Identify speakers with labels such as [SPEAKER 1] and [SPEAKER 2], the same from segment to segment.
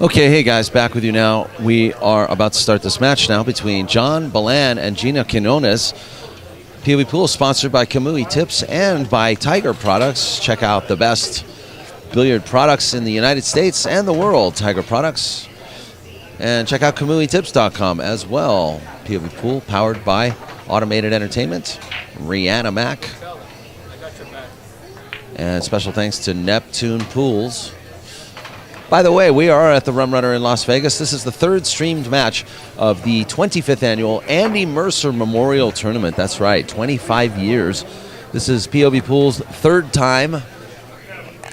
[SPEAKER 1] Okay, hey guys, back with you now. We are about to start this match now between John Balan and Gina Quinones. POVPOOL sponsored by Kamui Tips and by Tiger Products. Check out the best billiard products in the United States and the world, Tiger Products. And check out KamuiTips.com as well. POVPOOL powered by Automated Entertainment, Rihanna Mac. And special thanks to Neptune Pools. By the way, we are at the Rum Runner in Las Vegas. This is the third streamed match of the 25th annual Andy Mercer Memorial Tournament. That's right, 25 years. This is POVPOOL's third time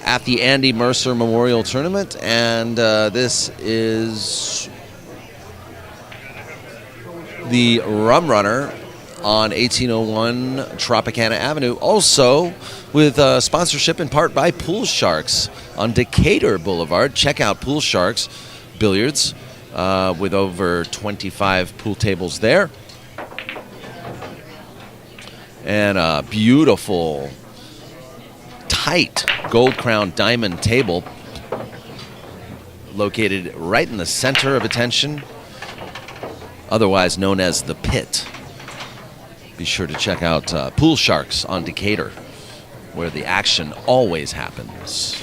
[SPEAKER 1] at the Andy Mercer Memorial Tournament, and this is the Rum Runner on 1801 Tropicana Avenue. Also with sponsorship in part by Pool Sharks on Decatur Boulevard. Check out Pool Sharks Billiards with over 25 pool tables there. And a beautiful, tight gold crown diamond table located right in the center of attention, otherwise known as the pit. Be sure to check out Pool Sharks on Decatur, where the action always happens.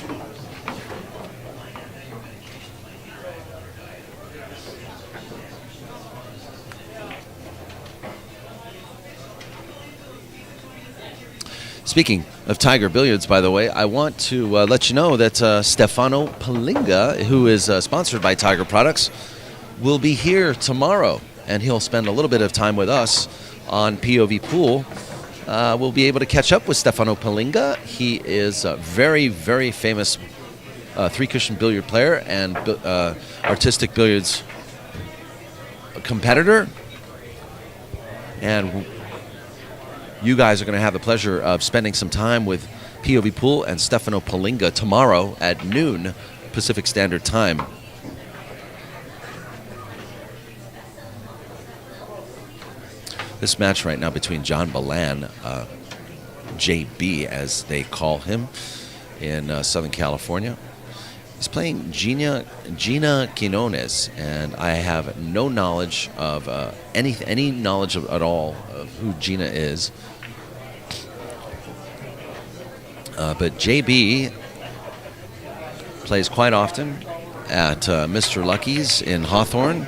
[SPEAKER 1] Speaking of Tiger Billiards, by the way, I want to let you know that Stefano Palinga, who is sponsored by Tiger Products, will be here tomorrow, and he'll spend a little bit of time with us on POVPOOL. We'll be able to catch up with Stefano Palinga. He is a very, very famous three-cushion billiard player and artistic billiards competitor. And you guys are going to have the pleasure of spending some time with POVPOOL and Stefano Palinga tomorrow at noon Pacific Standard Time. This match right now between John Balan, JB as they call him, in Southern California. He's playing Gina Quinones, and I have no knowledge of any knowledge at all of who Gina is. But JB plays quite often at Mr. Lucky's in Hawthorne.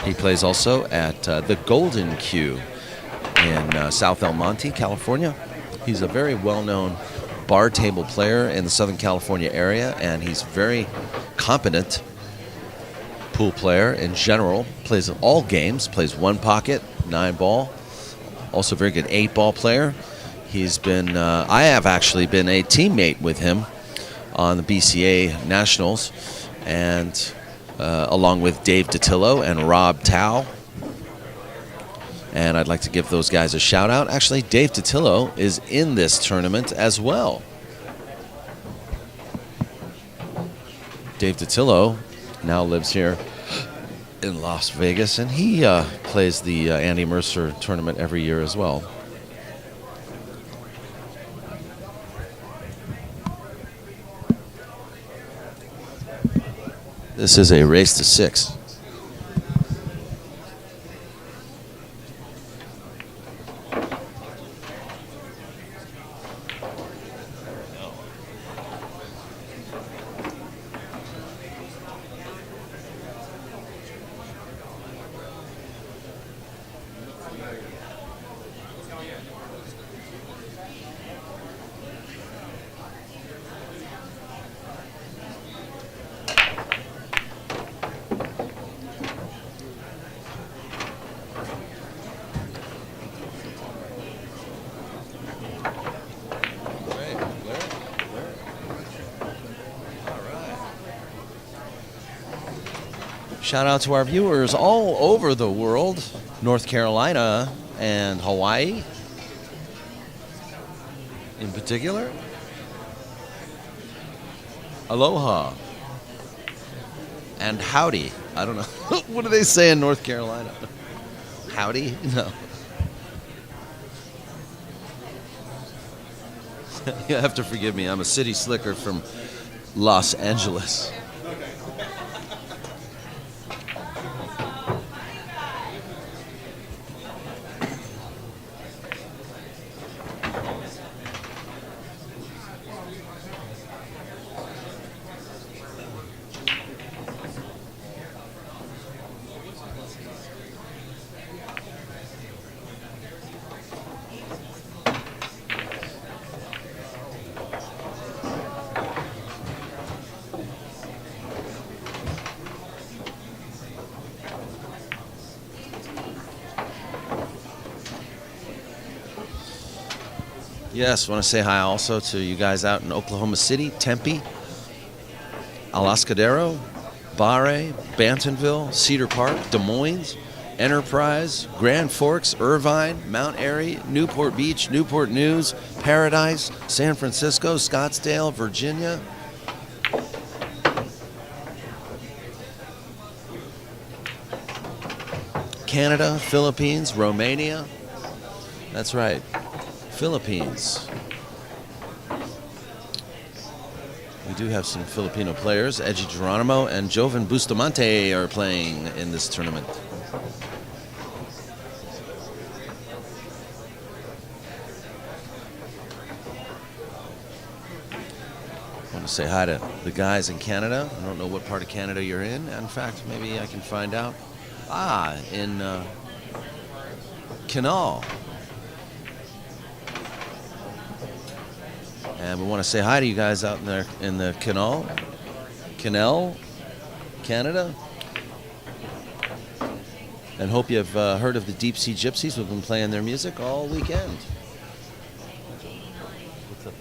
[SPEAKER 1] He plays also at the Golden Q in South El Monte, California. He's a very well-known bar table player in the Southern California area, and he's very competent pool player in general. Plays all games, plays one pocket, 9-ball. Also very good 8-ball player. He's been, I have actually been a teammate with him on the BCA Nationals, and along with Dave Datillo and Rob Tao. And I'd like to give those guys a shout out. Actually, Dave Datillo is in this tournament as well. Dave Datillo now lives here in Las Vegas, and he plays the Andy Mercer tournament every year as well. This is a race to 6. Shout out to our viewers all over the world, North Carolina and Hawaii in particular. Aloha and howdy. I don't know. What do they say in North Carolina? Howdy? No. You have to forgive me. I'm a city slicker from Los Angeles. Yes, want to say hi also to you guys out in Oklahoma City, Tempe, Alascadero, Barre, Bantonville, Cedar Park, Des Moines, Enterprise, Grand Forks, Irvine, Mount Airy, Newport Beach, Newport News, Paradise, San Francisco, Scottsdale, Virginia. Canada, Philippines, Romania. That's right, Philippines. We do have some Filipino players. Edgy Geronimo and Jovan Bustamante are playing in this tournament. I want to say hi to the guys in Canada. I don't know what part of Canada you're in. In fact, maybe I can find out. In Canal. And we want to say hi to you guys out there in the Canal, Canada. And hope you've heard of the Deep Sea Gypsies. We've been playing their music all weekend. What's up?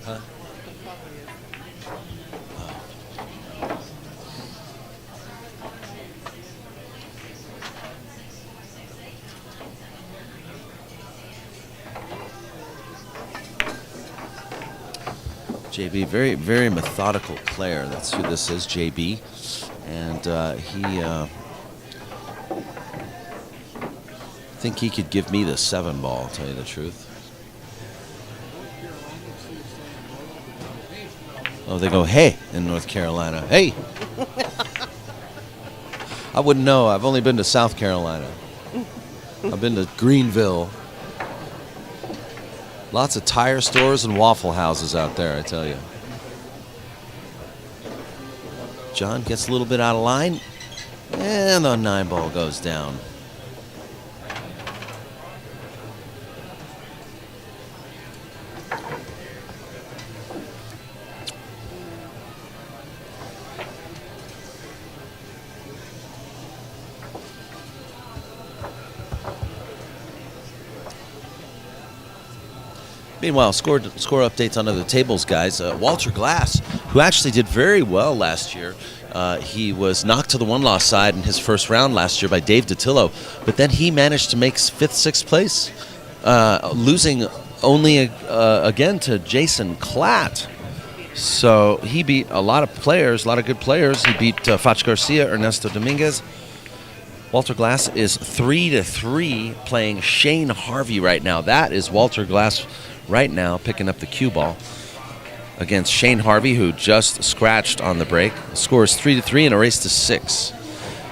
[SPEAKER 1] Huh? JB, very, very methodical player. That's who this is, JB. And I think he could give me the 7 ball, I'll tell you the truth. Oh, they go, hey, in North Carolina. Hey! I wouldn't know. I've only been to South Carolina. I've been to Greenville. Lots of tire stores and Waffle Houses out there, I tell you. John gets a little bit out of line, and the 9 ball goes down. Meanwhile, score updates on other tables, guys. Walter Glass, who actually did very well last year. He was knocked to the one-loss side in his first round last year by Dave DiTillo, but then he managed to make 5th, 6th place, losing only again to Jason Klatt. So he beat a lot of players, a lot of good players. He beat Fach Garcia, Ernesto Dominguez. Walter Glass is 3-3 playing Shane Harvey right now. That is Walter Glass right now picking up the cue ball against Shane Harvey, who just scratched on the break. The score is 3-3 in a race to 6.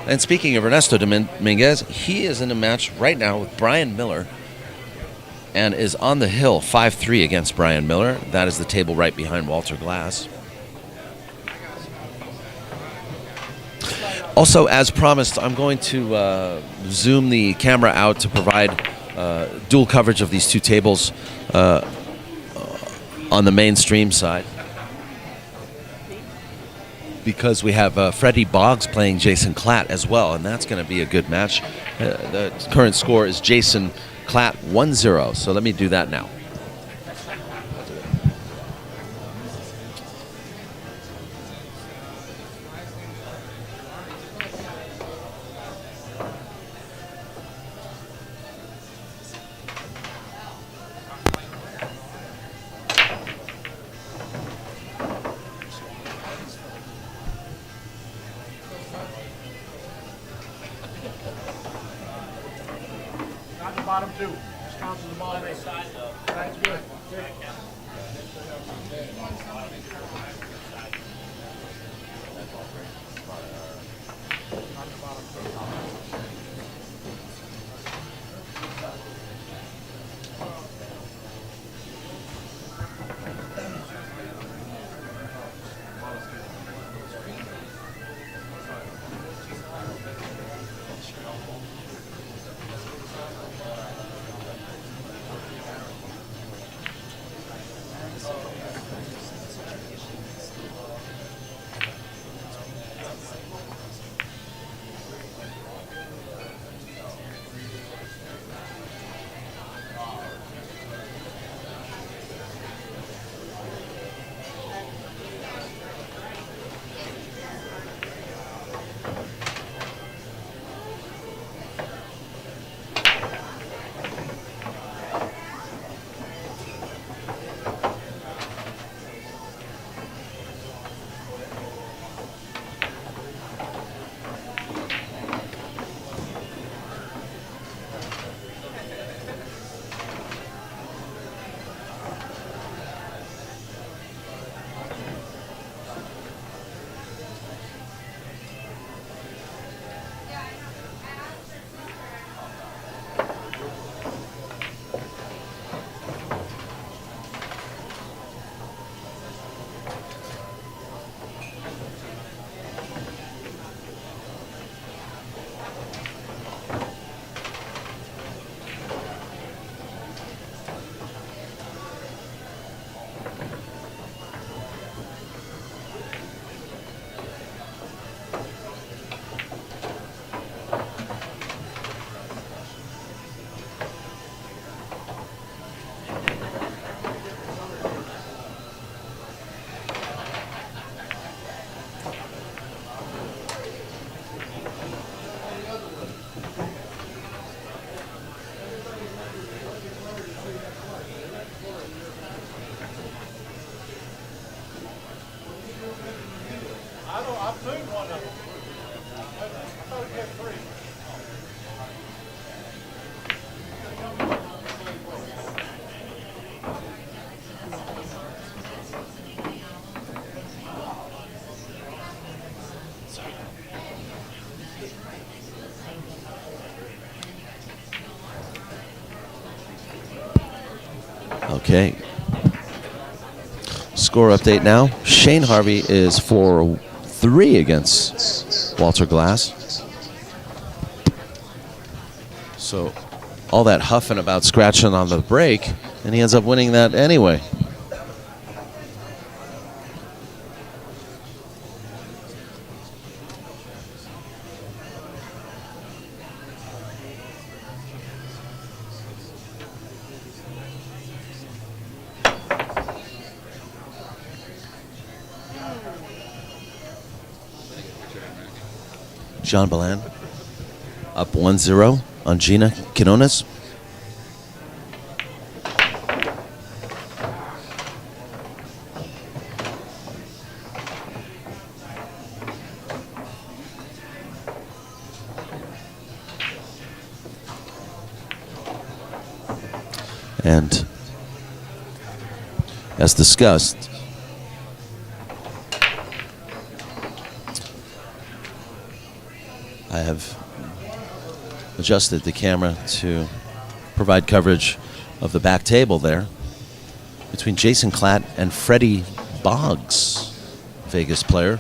[SPEAKER 1] And speaking of Ernesto Dominguez, he is in a match right now with Brian Miller and is on the hill 5-3 against Brian Miller. That is the table right behind Walter Glass. Also, as promised, I'm going to zoom the camera out to provide dual coverage of these two tables on the mainstream side, because we have Freddie Boggs playing Jason Klatt as well, and that's going to be a good match. The current score is Jason Klatt 1-0, so let me do that now.
[SPEAKER 2] Bottom 2. Just counts as the ball race. That's good.
[SPEAKER 1] Okay. Score update now. Shane Harvey is 4-3 against Walter Glass. So all that huffing about scratching on the break, and he ends up winning that anyway. John Balan up 1-0 on Gina Quinones. And as discussed, I have adjusted the camera to provide coverage of the back table there between Jason Klatt and Freddie Boggs, Vegas player.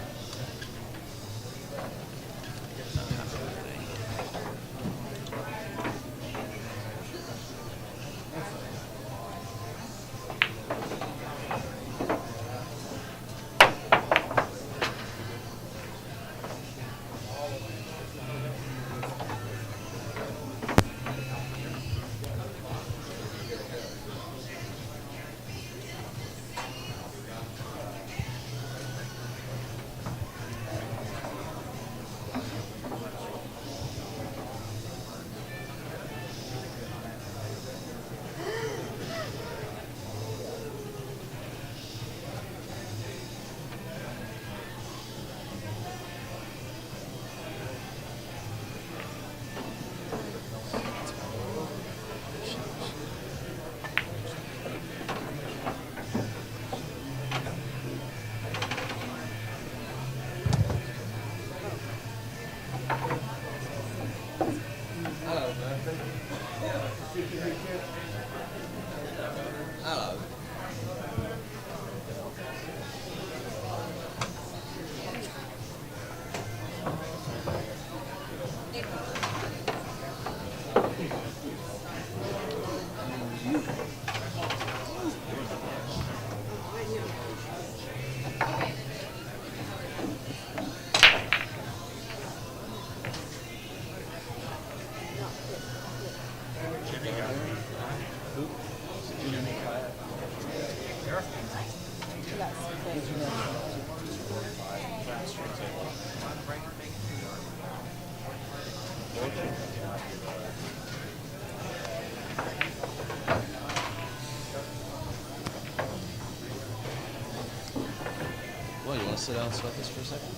[SPEAKER 1] Well, you want to sit down and sweat this for a second?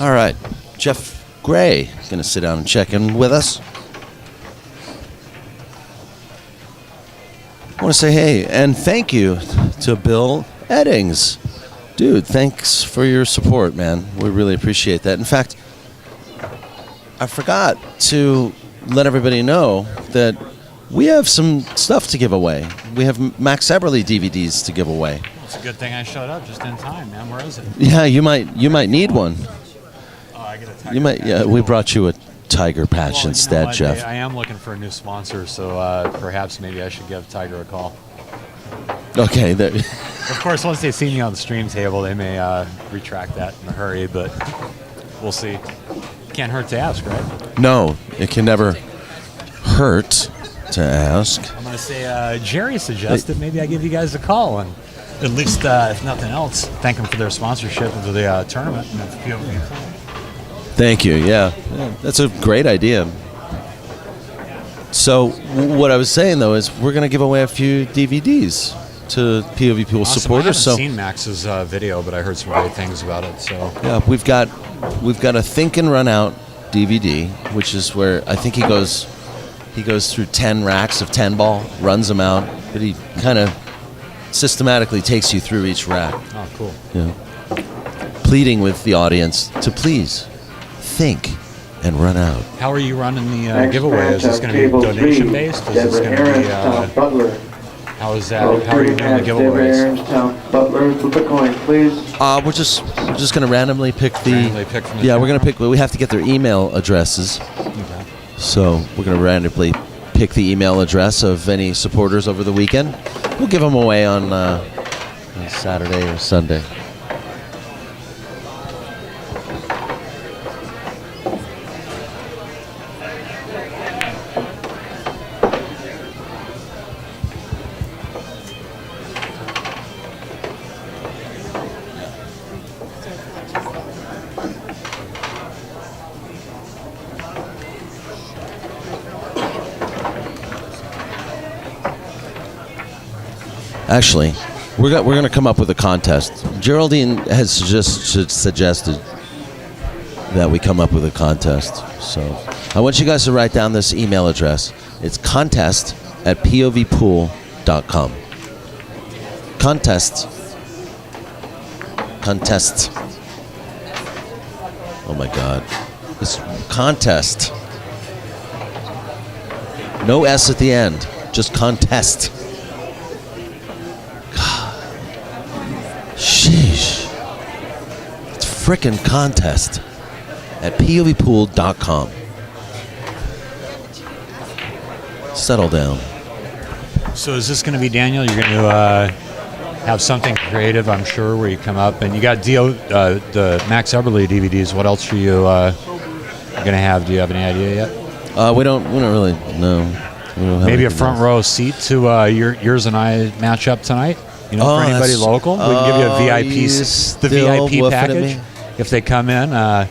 [SPEAKER 1] All right. Jeff Gray is going to sit down and check in with us. I want to say hey and thank you to Bill Eddings. Dude, thanks for your support, man. We really appreciate that. In fact, I forgot to let everybody know that we have some stuff to give away. We have Max Eberly DVDs to give away.
[SPEAKER 3] It's a good thing I showed up just in time, man. Where is it?
[SPEAKER 1] Yeah, you might need one.
[SPEAKER 3] Oh, I get a tiger.
[SPEAKER 1] You might.
[SPEAKER 3] patch.
[SPEAKER 1] Yeah, we brought you a tiger patch
[SPEAKER 3] Well,
[SPEAKER 1] instead,
[SPEAKER 3] you know what?
[SPEAKER 1] Jeff.
[SPEAKER 3] I am looking for a new sponsor, so perhaps maybe I should give Tiger a call.
[SPEAKER 1] Okay.
[SPEAKER 3] Of course, once they see me on the stream table, they may retract that in a hurry, but we'll see. Can't hurt to ask, right?
[SPEAKER 1] No, it can never hurt to ask.
[SPEAKER 3] I'm going to say Jerry suggested maybe I give you guys a call and at least, if nothing else, thank them for their sponsorship of the tournament. And the POVPOOL.
[SPEAKER 1] Thank you. Yeah, that's a great idea. So what I was saying though is we're going to give away a few DVDs to POVPOOL
[SPEAKER 3] Awesome.
[SPEAKER 1] supporters.
[SPEAKER 3] I haven't
[SPEAKER 1] So
[SPEAKER 3] seen Max's video, but I heard some great things about it. So
[SPEAKER 1] yeah, we've got a Think and Run Out DVD, which is where I think he goes through 10 racks of 10 ball, runs them out, but he kind of systematically takes you through each rack.
[SPEAKER 3] oh, cool.
[SPEAKER 1] Yeah. Pleading with the audience to please think and run out.
[SPEAKER 3] How are you running the
[SPEAKER 4] Next
[SPEAKER 3] giveaway? Is
[SPEAKER 4] match
[SPEAKER 3] this
[SPEAKER 4] of
[SPEAKER 3] going to be
[SPEAKER 4] table
[SPEAKER 3] donation
[SPEAKER 4] three,
[SPEAKER 3] based? Is this
[SPEAKER 4] Deborah
[SPEAKER 3] going to be
[SPEAKER 4] Harris, Tom Butler,
[SPEAKER 3] How is that? How are you doing the giveaways?
[SPEAKER 4] Butler, flip a coin, please.
[SPEAKER 1] We're just gonna randomly pick the.
[SPEAKER 3] Randomly pick from the
[SPEAKER 1] yeah,
[SPEAKER 3] top?
[SPEAKER 1] we're gonna pick. We have to get their email addresses.
[SPEAKER 3] Okay.
[SPEAKER 1] So we're gonna randomly pick the email address of any supporters over the weekend. We'll give them away on Saturday or Sunday. Actually, we're going to come up with a contest. Geraldine has just suggested that we come up with a contest. So I want you guys to write down this email address. It's contest@povpool.com. Contest. Oh my God. It's contest. No S at the end. Just contest. Sheesh. It's frickin' contest at POVPOOL.com. Settle down.
[SPEAKER 3] So is this going to be, Daniel, you're going to have something creative, I'm sure, where you come up, and you got the Max Eberle DVDs. What else are you going to have? Do you have any idea yet?
[SPEAKER 1] We don't really know.
[SPEAKER 3] Maybe a front row seat to yours and I matchup tonight. You know, for anybody local, we can give you a VIP, the VIP package. If they come in, I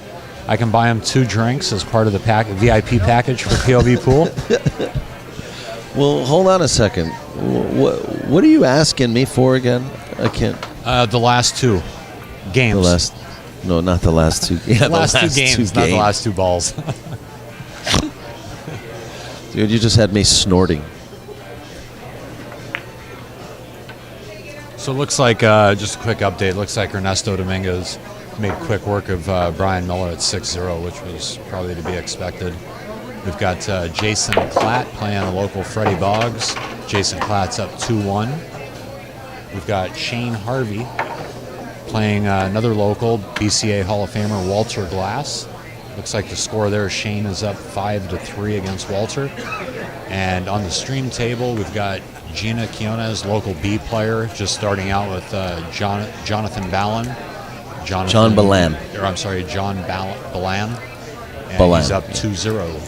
[SPEAKER 3] can buy them 2 drinks as part of the VIP package for POV Pool.
[SPEAKER 1] Well, hold on a second. What are you asking me for again? I can't.
[SPEAKER 3] The last 2 games.
[SPEAKER 1] No, not the last 2. Yeah,
[SPEAKER 3] the last 2 games, not the last 2 balls.
[SPEAKER 1] Dude, you just had me snorting.
[SPEAKER 3] So it looks like, just a quick update, looks like Ernesto Dominguez made quick work of Brian Miller at 6-0, which was probably to be expected. We've got Jason Klatt playing the local Freddie Boggs. Jason Klatt's up 2-1. We've got Shane Harvey playing another local BCA Hall of Famer, Walter Glass. Looks like the score there, Shane is up 5-3 against Walter. And on the stream table, we've got Gina Quinones, local B player, just starting out with Jonathan Balan.
[SPEAKER 1] John Balan.
[SPEAKER 3] I'm sorry, John Balan. And
[SPEAKER 1] Balan.
[SPEAKER 3] He's up 2-0.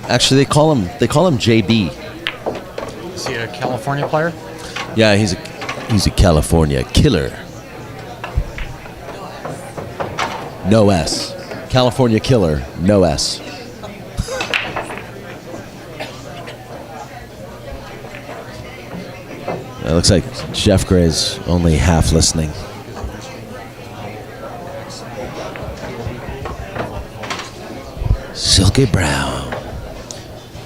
[SPEAKER 1] Actually, they call him JB.
[SPEAKER 3] Is he a California player?
[SPEAKER 1] Yeah, he's a California killer. No S. California killer, no S. It looks like Jeff Gray's only half listening. Silky brown.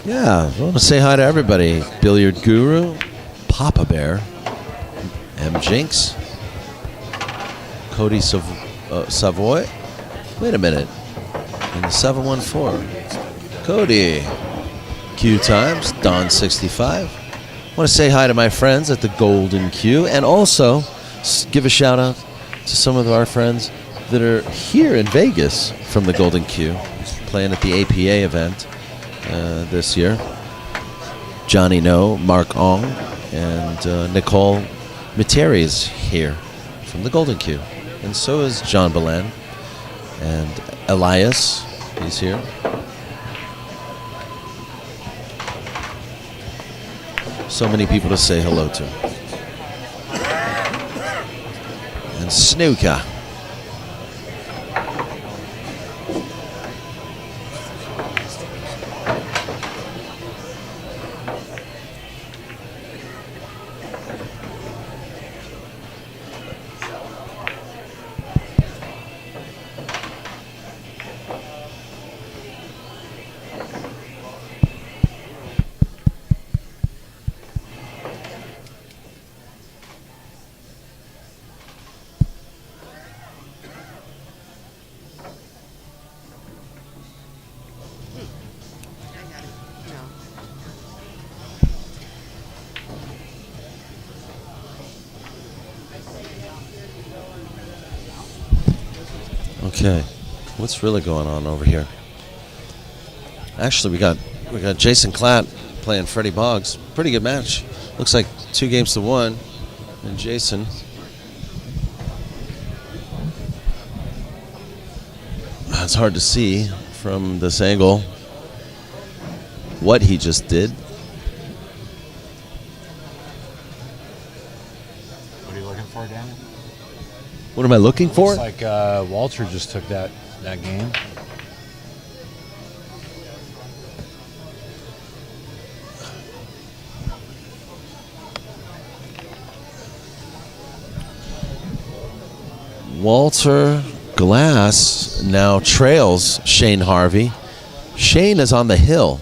[SPEAKER 1] Yeah, I want to say hi to everybody. Billiard Guru, Papa Bear, M. Jinx, Cody Savoy. Wait a minute. In the 714. Cody. Q Times, Don65. I want to say hi to my friends at the Golden Q, and also give a shout out to some of our friends that are here in Vegas from the Golden Q, playing at the APA event this year. Johnny No, Mark Ong, and Nicole Materi is here from the Golden Q, and so is John Balan, and Elias, he's here. So many people to say hello to. And Snooker. Okay, what's really going on over here? Actually, we got Jason Klatt playing Freddie Boggs. Pretty good match. Looks like 2-1, and Jason. It's hard to see from this angle what he just did.
[SPEAKER 3] What are you looking for, Daniel?
[SPEAKER 1] What am I looking for?
[SPEAKER 3] Looks like Walter just took that game.
[SPEAKER 1] Walter Glass now trails Shane Harvey. Shane is on the hill.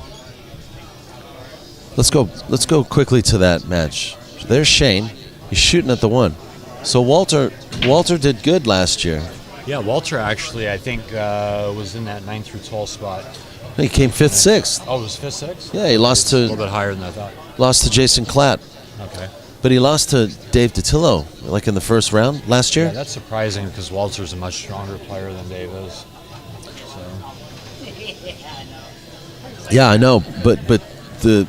[SPEAKER 1] Let's go quickly to that match. There's Shane. He's shooting at the 1. So Walter did good last year.
[SPEAKER 3] Yeah, Walter actually, I think, was in that 9 through 12 spot.
[SPEAKER 1] He came 5th, 6th.
[SPEAKER 3] Oh, it was 5th, 6th?
[SPEAKER 1] Yeah, he lost
[SPEAKER 3] a
[SPEAKER 1] to
[SPEAKER 3] little bit higher than I thought.
[SPEAKER 1] lost to Jason Klatt.
[SPEAKER 3] Okay.
[SPEAKER 1] But he lost to Dave DiTillo, like in the first round last year.
[SPEAKER 3] Yeah, that's surprising because Walter's a much stronger player than Dave is. So.
[SPEAKER 1] Yeah, I know, but the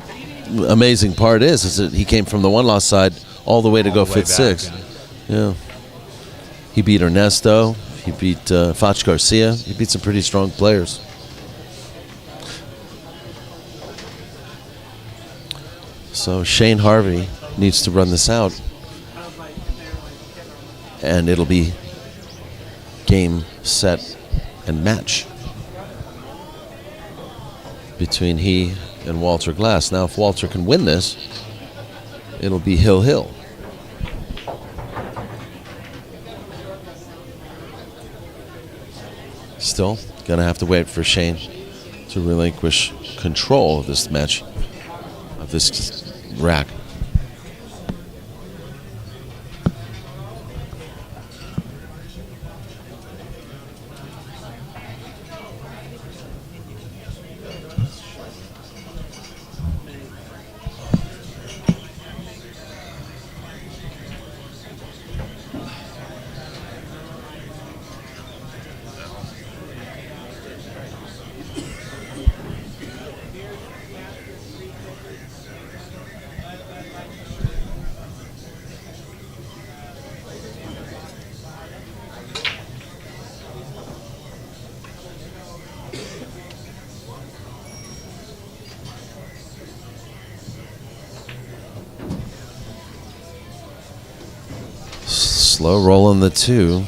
[SPEAKER 1] amazing part is that he came from the 1-loss side all the way to go 5th, 6th. Yeah. He beat Ernesto. He beat Foch Garcia. He beat some pretty strong players. So Shane Harvey needs to run this out, and it'll be game, set, and match between he and Walter Glass. Now, if Walter can win this, it'll be hill-hill. Still gonna have to wait for Shane to relinquish control of this match, of this rack. Slow rolling the 2.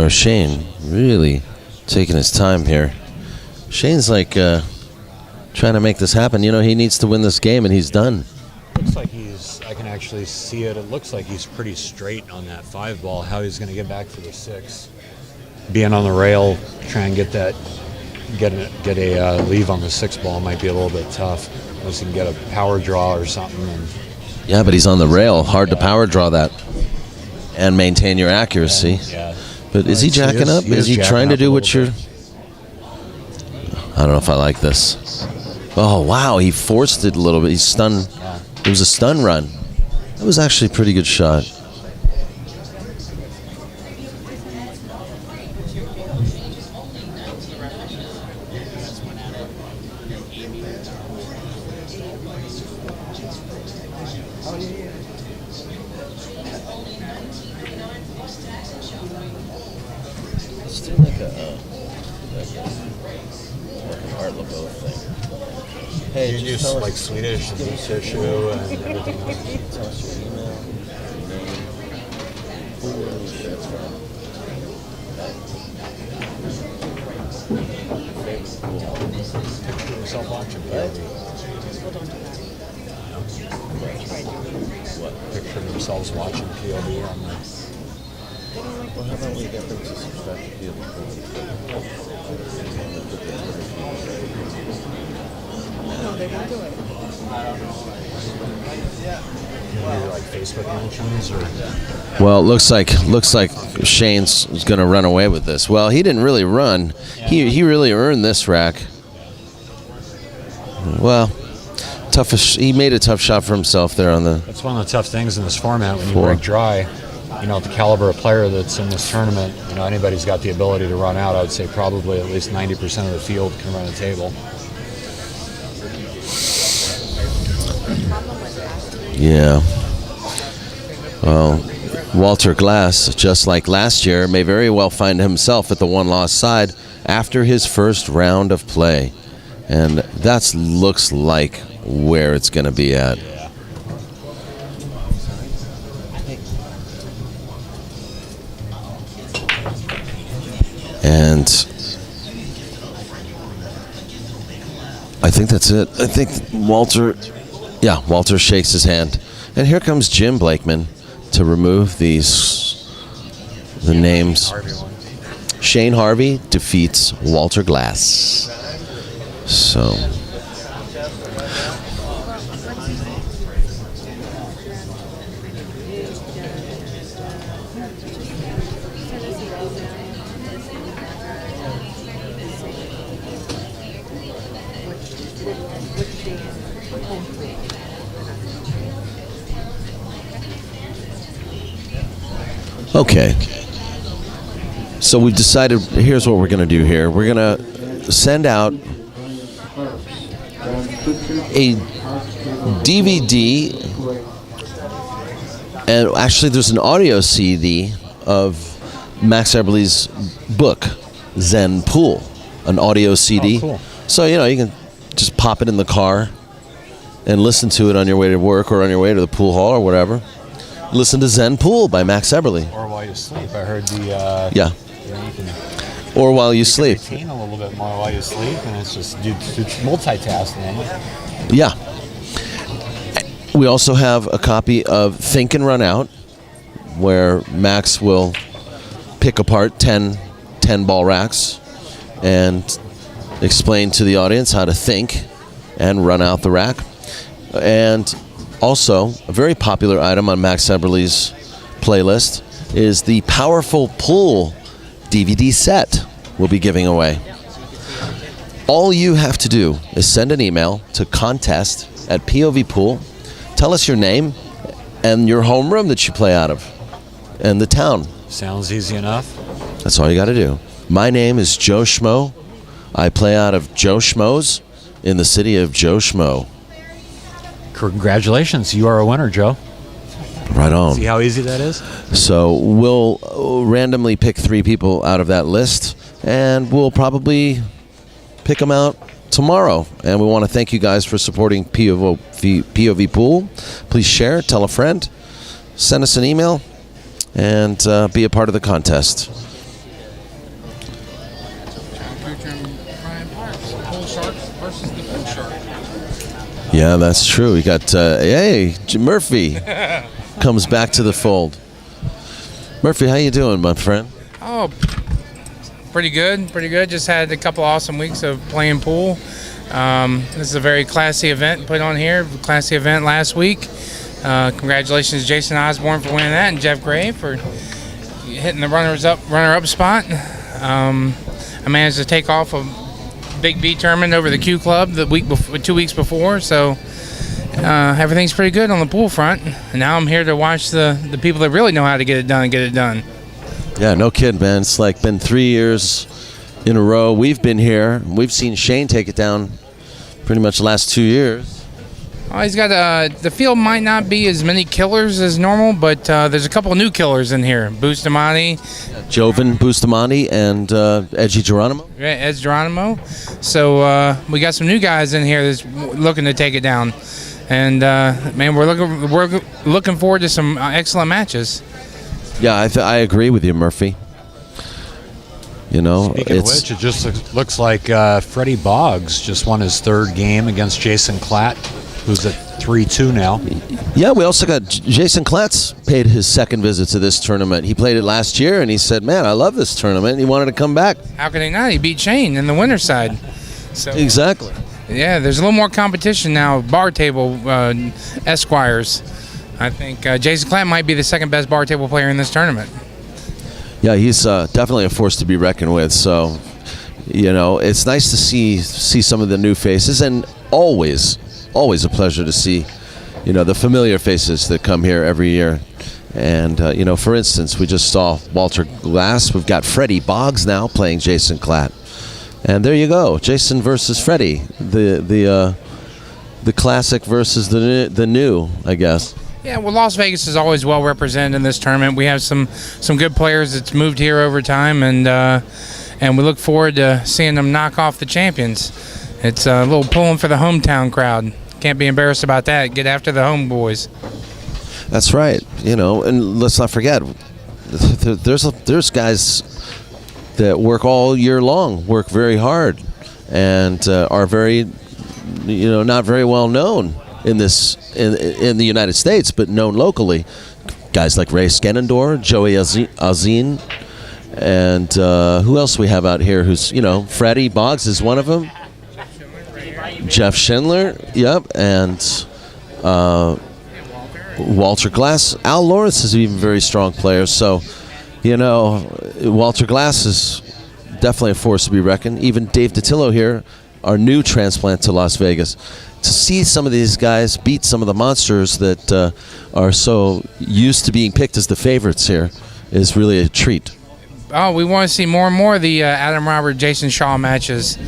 [SPEAKER 1] Shane really taking his time here. Shane's like trying to make this happen. You know, he needs to win this game, and he's done.
[SPEAKER 3] Looks like I can actually see it. It looks like he's pretty straight on that 5 ball. How he's going to get back for the 6. Being on the rail, try and get a leave on the 6 ball might be a little bit tough. Unless he can get a power draw or something.
[SPEAKER 1] Yeah, but he's on the rail. Hard to power draw that and maintain your accuracy.
[SPEAKER 3] Yeah.
[SPEAKER 1] But is he jacking up? Is he trying to do what you're... I don't know if I like this. Oh, wow, he forced it a little bit. He's stunned.
[SPEAKER 3] Yeah.
[SPEAKER 1] It was a stun run. That was actually a pretty good shot. Hey,
[SPEAKER 3] You use like Swedish and tissue and everything else.
[SPEAKER 1] tell us your email, your name, that's right.
[SPEAKER 3] Picture yourself watching POV.
[SPEAKER 1] What?
[SPEAKER 3] Picture themselves watching POV on the.
[SPEAKER 1] Well, how about we get them to subscribe to POVPOOL?
[SPEAKER 5] No, they won't do it.
[SPEAKER 3] Like Facebook mentions or.
[SPEAKER 1] Well, it looks like Shane's going to run away with this. Well, he didn't really run. He really earned this rack. Well, he made a tough shot for himself there on the.
[SPEAKER 3] That's one of the tough things in this format when you
[SPEAKER 1] Four.
[SPEAKER 3] break dry. You know, the caliber of player that's in this tournament, you know, anybody's got the ability to run out. I would say probably at least 90% of the field can run a table.
[SPEAKER 1] Yeah. Well, Walter Glass, just like last year, may very well find himself at the one-loss side after his first round of play. And that looks like where it's going to be at. And I think that's it. I think Walter shakes his hand. And here comes Jim Blakeman to remove the names. Shane Harvey defeats Walter Glass. So. Okay. So we've decided, here's what we're going to do here. We're going to send out a DVD, and actually there's an audio CD of Max Eberle's book, Zen Pool, an audio CD.
[SPEAKER 3] Oh, cool.
[SPEAKER 1] So, you know, you can just pop it in the car and listen to it on your way to work or on your way to the pool hall or whatever. Listen to Zen Pool by Max Eberle.
[SPEAKER 3] Or while you sleep. I heard the.
[SPEAKER 1] Yeah.
[SPEAKER 3] You know, you can
[SPEAKER 1] Or while you sleep.
[SPEAKER 3] retain a little bit more while you sleep, and it's just it's multitasking.
[SPEAKER 1] Yeah. We also have a copy of Think and Run Out, where Max will pick apart 10 ball racks and explain to the audience how to think and run out the rack. And also, a very popular item on Max Eberle's playlist is the Powerful Pool DVD set we'll be giving away. All you have to do is send an email to contest@POVPOOL. Tell us your name and your home room that you play out of and the town.
[SPEAKER 3] Sounds easy enough.
[SPEAKER 1] That's all you got to do. My name is Joe Schmo. I play out of Joe Schmo's in the city of Joe Schmo.
[SPEAKER 3] Congratulations, you are a winner, Joe.
[SPEAKER 1] Right on.
[SPEAKER 3] See how easy that is?
[SPEAKER 1] So we'll randomly pick 3 people out of that list, and we'll probably pick them out tomorrow. And we want to thank you guys for supporting POVPOOL. Please share, tell a friend, send us an email, and be a part of the contest.
[SPEAKER 2] Pool shark versus the pool shark.
[SPEAKER 1] Yeah, that's true. We got, Murphy comes back to the fold. Murphy, how you doing, my friend?
[SPEAKER 6] Oh, pretty good, pretty good. Just had a couple awesome weeks of playing pool. This is a very classy event put on here. Classy event last week. Congratulations to Jason Osborne for winning that, and Jeff Gray for hitting the runner-up spot. I managed to take off a Big B tournament over the Q Club the week before, 2 weeks before. So everything's pretty good on the pool front. And now I'm here to watch the people that really know how to get it done.
[SPEAKER 1] Yeah, no kid, man. It's like been 3 years in a row. We've been here. We've seen Shane take it down pretty much the last 2 years.
[SPEAKER 6] He's got the field might not be as many killers as normal, but there's a couple of new killers in here. Bustamante,
[SPEAKER 1] Jovan Bustamante and Edgy Geronimo.
[SPEAKER 6] Ed Geronimo. So we got some new guys in here that's looking to take it down, and man, we're looking forward to some excellent matches.
[SPEAKER 1] Yeah, I agree with you, Murphy. You know,
[SPEAKER 3] Speaking of which, it just looks like Freddie Boggs just won his third game against Jason Klatt, who's at 3-2 now.
[SPEAKER 1] Yeah, we also got Jason Klatz paid his second visit to this tournament. He played it last year, and he said, man, I love this tournament, and he wanted to come back.
[SPEAKER 6] How could he not? He beat Shane in the winner's side. So,
[SPEAKER 1] Exactly.
[SPEAKER 6] yeah, there's a little more competition now. Bar table Esquires. I think Jason Klatt might be the second best bar table player in this tournament.
[SPEAKER 1] Yeah, he's definitely a force to be reckoned with. So, you know, it's nice to see some of the new faces, and always a pleasure to see, you know, the familiar faces that come here every year. And, you know, for instance, we just saw Walter Glass. We've got Freddie Boggs now playing Jason Klatt. And there you go, Jason versus Freddie, the classic versus the new, I guess.
[SPEAKER 6] Yeah, well, Las Vegas is always well represented in this tournament. We have some good players that's moved here over time, and we look forward to seeing them knock off the champions. It's a little pulling for the hometown crowd. Can't be embarrassed about that. Get after the homeboys.
[SPEAKER 1] That's right. You know, and let's not forget, there's guys that work all year long, work very hard, and are very, you know, not very well known in the United States, but known locally. Guys like Ray Skenendor, Joey Azin, and who else we have out here? Who's, you know, Freddie Boggs is one of them. Jeff Schindler, yep, and Walter Glass. Al Lawrence is even a very strong player. So, you know, Walter Glass is definitely a force to be reckoned. Even Dave DiTillo here, our new transplant to Las Vegas. To see some of these guys beat some of the monsters that are so used to being picked as the favorites here is really a treat.
[SPEAKER 6] Oh, we want to see more and more of the Adam Robert, Jason Shaw matches.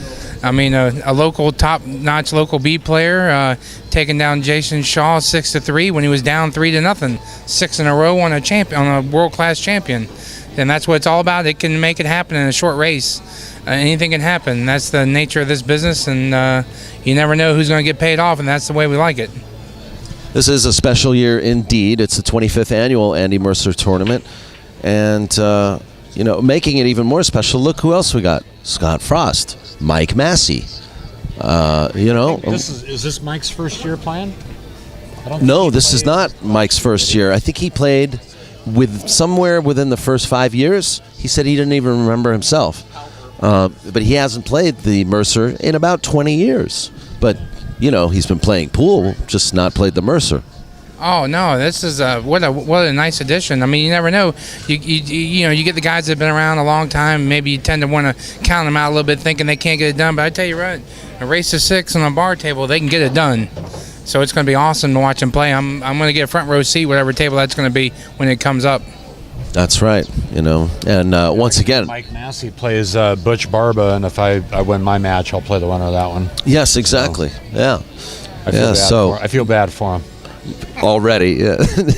[SPEAKER 6] I mean, a local, top-notch local B player taking down Jason Shaw 6-3 when he was down 3-0, 6 in a row on a world-class champion. And that's what it's all about. It can make it happen in a short race. Anything can happen. That's the nature of this business, and you never know who's going to get paid off, and that's the way we like it.
[SPEAKER 1] This is a special year indeed. It's the 25th annual Andy Mercer tournament, and you know, making it even more special. Look who else we got: Scott Frost, Mike Massey. You know,
[SPEAKER 3] Is this Mike's first year playing?
[SPEAKER 1] No, this is not Mike's first year. I think he played with somewhere within the first 5 years. He said he didn't even remember himself. But he hasn't played the Mercer in about 20 years. But, you know, he's been playing pool, just not played the Mercer.
[SPEAKER 6] Oh no, this is what a nice addition. I mean, you never know. You know, you get the guys that have been around a long time. Maybe you tend to want to count them out a little bit, thinking they can't get it done. But I tell you what, a race to 6 on a bar table, they can get it done. So it's going to be awesome to watch them play. I'm going to get a front row seat, whatever table that's going to be when it comes up.
[SPEAKER 1] That's right, you know. And once again,
[SPEAKER 3] Mike Massey plays Butch Barba, and if I win my match, I'll play the winner of that one.
[SPEAKER 1] yes, exactly.
[SPEAKER 3] So,
[SPEAKER 1] Yeah.
[SPEAKER 3] I feel bad for him.
[SPEAKER 1] Already, yeah.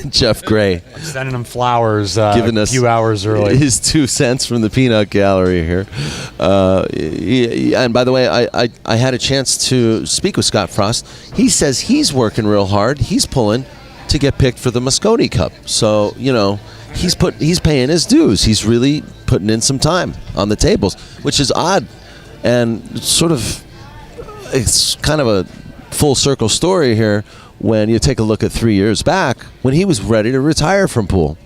[SPEAKER 1] Jeff Gray
[SPEAKER 3] Sending him flowers
[SPEAKER 1] giving us
[SPEAKER 3] a few hours early.
[SPEAKER 1] his 2 cents from the peanut gallery here. And by the way, I had a chance to speak with Scott Frost. He says he's working real hard. He's pulling to get picked for the Moscone Cup. So, you know, he's paying his dues. He's really putting in some time on the tables, which is odd, and sort of it's kind of a full circle story here when you take a look at 3 years back when he was ready to retire from pool.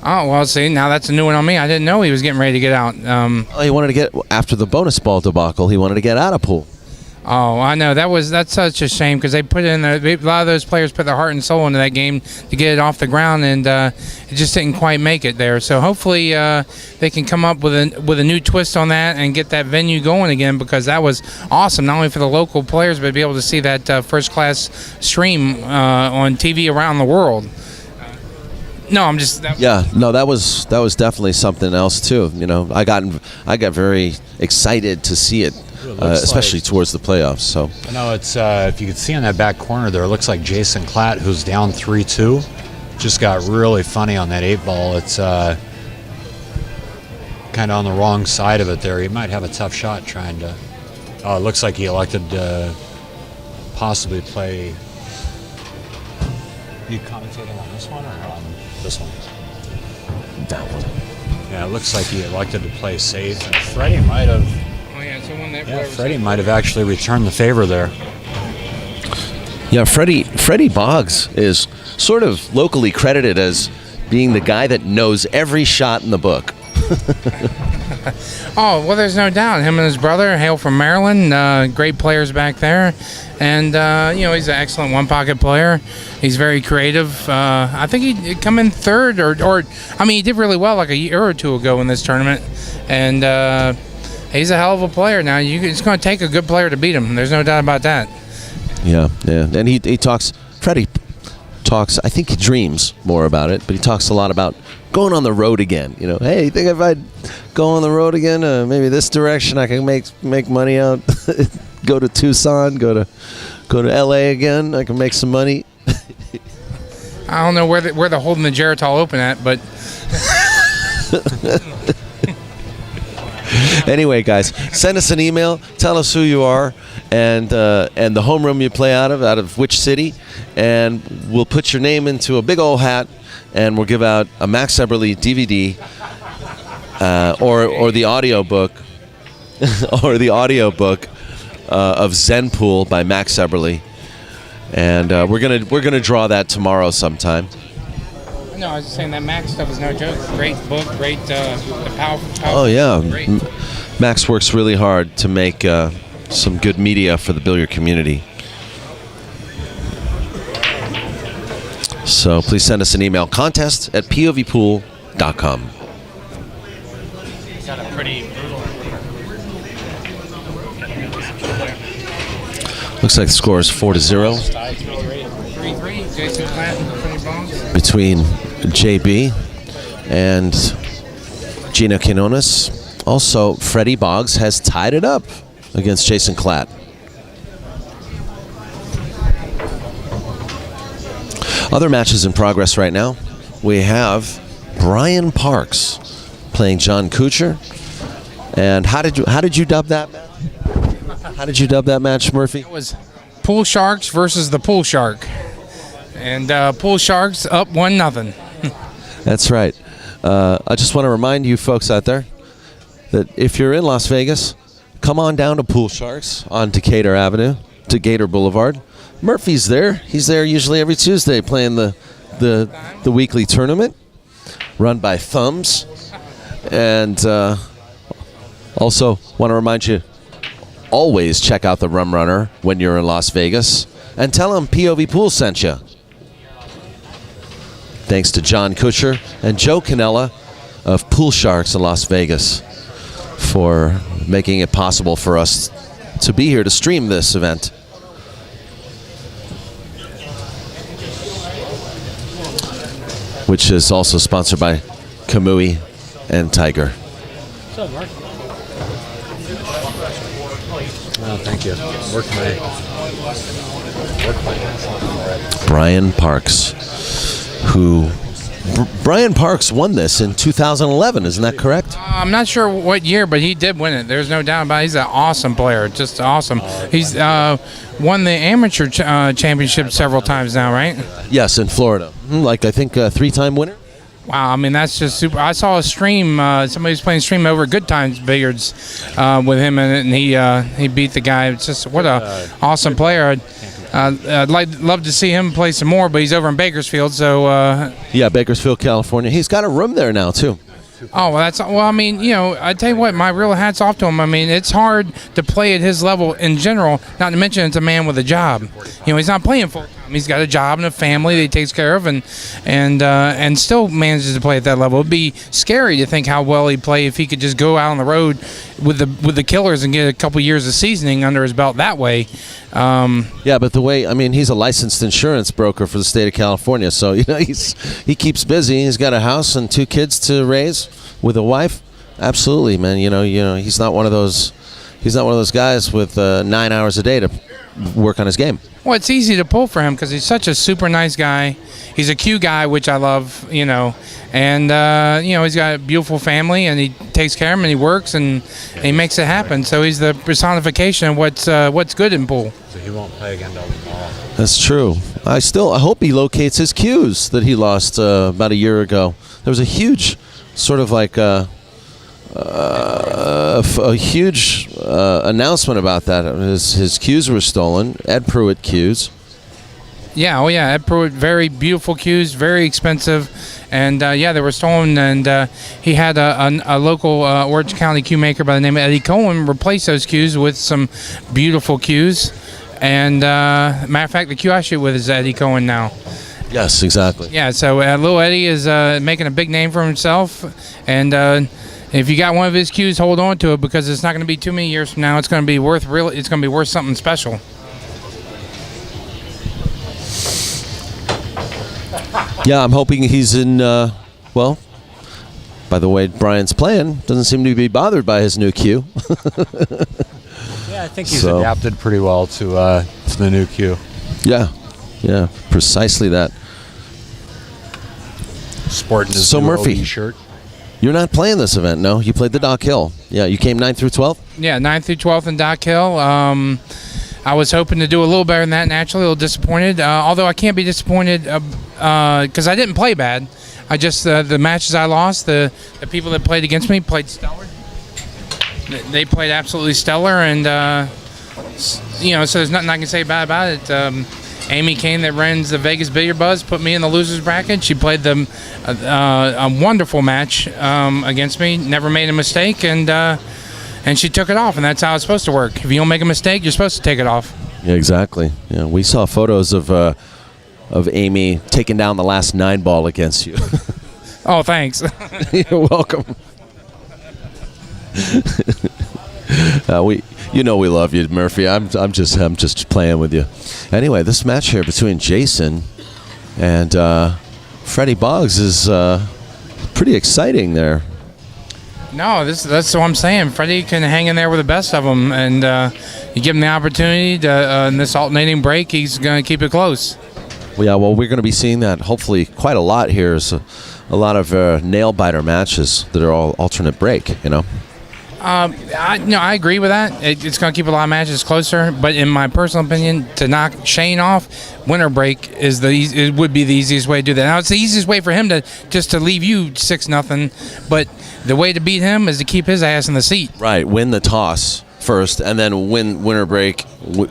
[SPEAKER 6] Oh, well, see, now that's a new one on me. I didn't know he was getting ready to get out.
[SPEAKER 1] He wanted to get, after the bonus ball debacle, he wanted to get out of pool.
[SPEAKER 6] Oh, I know. That's such a shame because they put in a lot of those players put their heart and soul into that game to get it off the ground, and it just didn't quite make it there. So hopefully they can come up with a new twist on that and get that venue going again, because that was awesome, not only for the local players but to be able to see that first class stream on TV around the world. No, I'm just.
[SPEAKER 1] That was definitely something else too. You know, I got very excited to see it especially towards the playoffs. So
[SPEAKER 3] I know it's if you can see in that back corner there, it looks like Jason Klatt, who's down 3-2, just got really funny on that 8-ball. It's kind of on the wrong side of it there. He might have a tough shot trying to. Oh, it looks like he elected to possibly play. You commentating on this one or on this one?
[SPEAKER 1] that one.
[SPEAKER 3] Yeah, it looks like he elected to play safe, and Freddie might have.
[SPEAKER 6] Oh yeah, someone that.
[SPEAKER 3] Yeah, Freddie might have actually returned the favor there.
[SPEAKER 1] Yeah, Freddie Boggs is sort of locally credited as being the guy that knows every shot in the book.
[SPEAKER 6] Oh, well, there's no doubt. Him and his brother hail from Maryland. Great players back there. And, he's an excellent one-pocket player. He's very creative. I think he'd come in third he did really well like a year or two ago in this tournament. And he's a hell of a player. Now, it's going to take a good player to beat him. There's no doubt about that.
[SPEAKER 1] Yeah. And he talks, Freddie talks, I think he dreams more about it, but he talks a lot about going on the road again. Hey, you think if I go on the road again, maybe this direction I can make money out, go to Tucson, go to LA again, I can make some money.
[SPEAKER 6] I don't know where they're holding the Geritol Open at, but
[SPEAKER 1] Anyway, guys, send us an email. Tell us who you are and the homeroom you play out of which city, and we'll put your name into a big old hat, and we'll give out a Max Eberly DVD or the audio book or the audio book of Zen Pool by Max Eberly, and we're gonna draw that tomorrow sometime.
[SPEAKER 6] no, I was just saying that Max stuff is no joke. Great book, great powerful.
[SPEAKER 1] Oh yeah,
[SPEAKER 6] great.
[SPEAKER 1] Max works really hard to make some good media for the billiard community. So please send us an email, contest@povpool.com.
[SPEAKER 6] Got a pretty brutal.
[SPEAKER 1] Looks like the score is 4-0
[SPEAKER 6] 3-3. Jason Clanton, Freddie Boggs.
[SPEAKER 1] between JB and Gina Quinones. Also, Freddie Boggs has tied it up against Jason Klatt. Other matches in progress right now. We have Brian Parks playing John Kuchar. And how did you dub that match? How did you dub that match, Murphy?
[SPEAKER 6] It was Pool Sharks versus the Pool Shark. And Pool Sharks up 1-0.
[SPEAKER 1] That's right. I just want to remind you folks out there that if you're in Las Vegas, come on down to Pool Sharks on Decatur Avenue, Decatur Boulevard. Murphy's there. He's there usually every Tuesday playing the weekly tournament run by Thumbs. And also want to remind you, always check out the Rum Runner when you're in Las Vegas and tell him POVPOOL sent you. Thanks to John Kuchar and Joe Canella of Pool Sharks in Las Vegas for making it possible for us to be here to stream this event. Which is also sponsored by Kamui and Tiger.
[SPEAKER 6] What's up, Mark?
[SPEAKER 3] Oh, thank you.
[SPEAKER 1] Brian Parks, who Brian Parks won this in 2011, isn't that correct?
[SPEAKER 6] I'm not sure what year, but he did win it. There's no doubt about it. He's an awesome player, just awesome. He's won the amateur championship several times now, right?
[SPEAKER 1] Yes, in Florida. Like, I think a 3-time winner?
[SPEAKER 6] Wow, I mean, that's just super. I saw a stream, somebody was playing stream over at Good Times Billiards with him in it, and he beat the guy. It's just, what a awesome player. I'd love to see him play some more, but he's over in Bakersfield, so...
[SPEAKER 1] Yeah, Bakersfield, California. He's got a room there now, too.
[SPEAKER 6] Oh, well, I mean, I tell you what, my real hat's off to him. I mean, it's hard to play at his level in general, not to mention it's a man with a job. He's not playing full time. He's got a job and a family that he takes care of, and still manages to play at that level. It'd be scary to think how well he'd play if he could just go out on the road with the killers and get a couple years of seasoning under his belt that way.
[SPEAKER 1] Yeah, but he's a licensed insurance broker for the state of California, so he keeps busy. He's got a house and 2 kids to raise with a wife. Absolutely, man. He's not one of those he's not one of those guys with 9 hours a day to work on his game.
[SPEAKER 6] Well, it's easy to pull for him because he's such a super nice guy. He's a cute guy, which I love, and he's got a beautiful family, and he takes care of him, and he works, and he makes it happen. So he's the personification of what's good in pool.
[SPEAKER 3] So he won't play again till tomorrow.
[SPEAKER 1] That's true. I hope he locates his cues that he lost about a year ago. There was a huge sort of like a huge announcement about that. His cues were stolen. Ed Pruitt cues.
[SPEAKER 6] Yeah, Ed Pruitt, very beautiful cues, very expensive, and they were stolen. And he had a local Orange County cue maker by the name of Eddie Cohen replace those cues with some beautiful cues. And matter of fact, the cue I shoot with is Eddie Cohen now.
[SPEAKER 1] Yes, exactly.
[SPEAKER 6] Yeah, so little Eddie is making a big name for himself, and if you got one of his cues, hold on to it because it's not going to be too many years from now. It's going to be worth something special.
[SPEAKER 1] Yeah, I'm hoping he's in. By the way, Brian's playing doesn't seem to be bothered by his new cue.
[SPEAKER 3] Yeah, I think he's adapted pretty well to the new cue.
[SPEAKER 1] Yeah, precisely that.
[SPEAKER 3] Sporting his
[SPEAKER 1] So
[SPEAKER 3] new
[SPEAKER 1] Murphy.
[SPEAKER 3] OE shirt.
[SPEAKER 1] You're not playing this event, no? You played the Dock Hill. Yeah, you came 9th through 12th?
[SPEAKER 6] Yeah, 9th through 12th in Dock Hill. I was hoping to do a little better than that, naturally, a little disappointed. Although I can't be disappointed because I didn't play bad. I just, the matches I lost, the people that played against me played stellar. They played absolutely stellar, and, so there's nothing I can say bad about it. Amy Kane, that runs the Vegas Billiard Buzz, put me in the losers bracket. She played a wonderful match against me, never made a mistake, and she took it off, and that's how it's supposed to work. If you don't make a mistake, you're supposed to take it off.
[SPEAKER 1] Yeah, exactly. Yeah, we saw photos of Amy taking down the last 9 ball against you.
[SPEAKER 6] Oh, thanks.
[SPEAKER 1] You're welcome. We love you, Murphy. I'm just playing with you. Anyway, this match here between Jason and Freddie Boggs is pretty exciting there.
[SPEAKER 6] No, that's what I'm saying. Freddie can hang in there with the best of them, and you give him the opportunity to in this alternating break, he's going to keep it close.
[SPEAKER 1] Well, yeah, we're going to be seeing that hopefully quite a lot here. So a lot of nail biter matches that are all alternate break.
[SPEAKER 6] I agree with that. It's going to keep a lot of matches closer. But in my personal opinion, to knock Shane off, winter break it would be the easiest way to do that. Now it's the easiest way for him to leave you 6-0. But the way to beat him is to keep his ass in the seat.
[SPEAKER 1] Right, win the toss first, and then win winter break.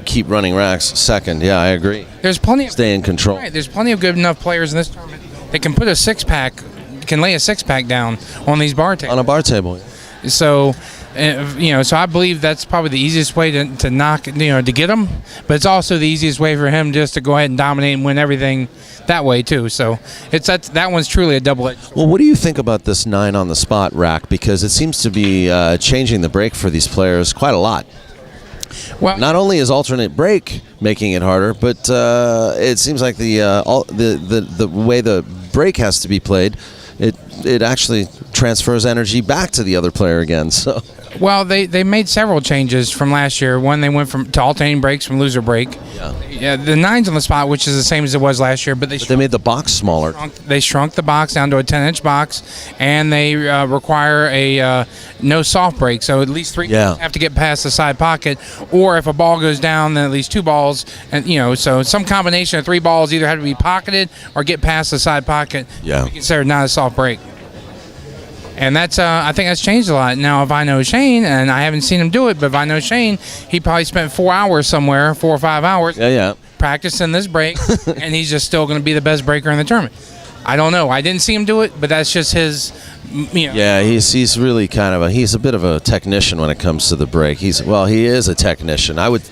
[SPEAKER 1] Keep running racks second. Yeah, I agree.
[SPEAKER 6] There's plenty.
[SPEAKER 1] Stay in control.
[SPEAKER 6] Right, there's plenty of good enough players in this tournament that can put a 6-pack, can lay a 6-pack down on these bar tables.
[SPEAKER 1] On a bar table.
[SPEAKER 6] So. So I believe that's probably the easiest way to knock, to get him. But it's also the easiest way for him just to go ahead and dominate and win everything that way too. So that one's truly a double-edged.
[SPEAKER 1] Well, what do you think about this 9 on the spot rack? Because it seems to be changing the break for these players quite a lot. Well, not only is alternate break making it harder, but it seems like the way the break has to be played, it actually transfers energy back to the other player again. So.
[SPEAKER 6] Well, they made several changes from last year. One, they went to alternating breaks from loser break. Yeah, the 9's on the spot, which is the same as it was last year, but they
[SPEAKER 1] made the box smaller.
[SPEAKER 6] They shrunk the box down to a 10-inch box, and they require a no soft break. So at least 3 balls have to get past the side pocket, or if a ball goes down, then at least 2 balls. And so some combination of 3 balls either have to be pocketed or get past the side pocket.
[SPEAKER 1] Yeah,
[SPEAKER 6] to be considered not a soft break. And that's I think that's changed a lot. Now, if I know Shane, and I haven't seen him do it, but if I know Shane, he probably spent 4 hours somewhere, 4 or 5 hours, practicing this break, and he's just still going to be the best breaker in the tournament. I don't know. I didn't see him do it, but that's just his.
[SPEAKER 1] Yeah, he's really he's a bit of a technician when it comes to the break. He is a technician. I would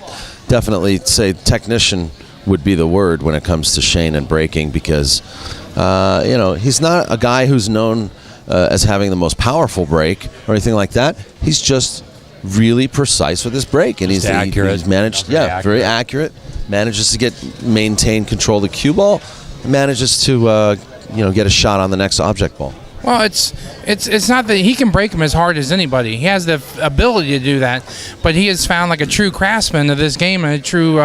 [SPEAKER 1] definitely say technician would be the word when it comes to Shane and breaking, because he's not a guy who's known as having the most powerful break or anything like that. He's just really precise with his break, and he's accurate. He's managed, very accurate. Manages to maintain control of the cue ball, and manages to get a shot on the next object ball.
[SPEAKER 6] Well, it's not that he can break them as hard as anybody. He has the ability to do that, but he has found like a true craftsman of this game and a true,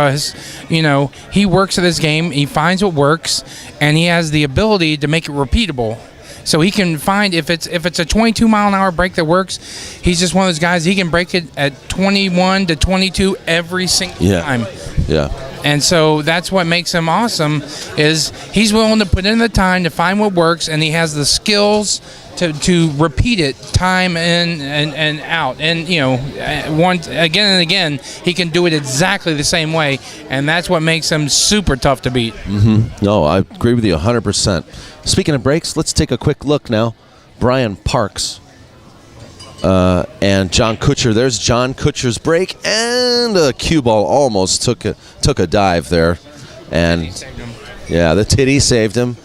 [SPEAKER 6] he works at this game. He finds what works, and he has the ability to make it repeatable. So he can find if it's a 22-mile-an-hour break that works. He's just one of those guys. He can break it at 21 to 22 every single time.
[SPEAKER 1] Yeah.
[SPEAKER 6] And so that's what makes him awesome is he's willing to put in the time to find what works, and he has the skills to repeat it time in and out. And, again and again, he can do it exactly the same way, and that's what makes him super tough to beat.
[SPEAKER 1] Mm-hmm. No, I agree with you 100%. Speaking of breaks, let's take a quick look now. Brian Parks and John Kutcher. There's John Kutcher's break, and a cue ball almost took a dive there, and the titty saved him.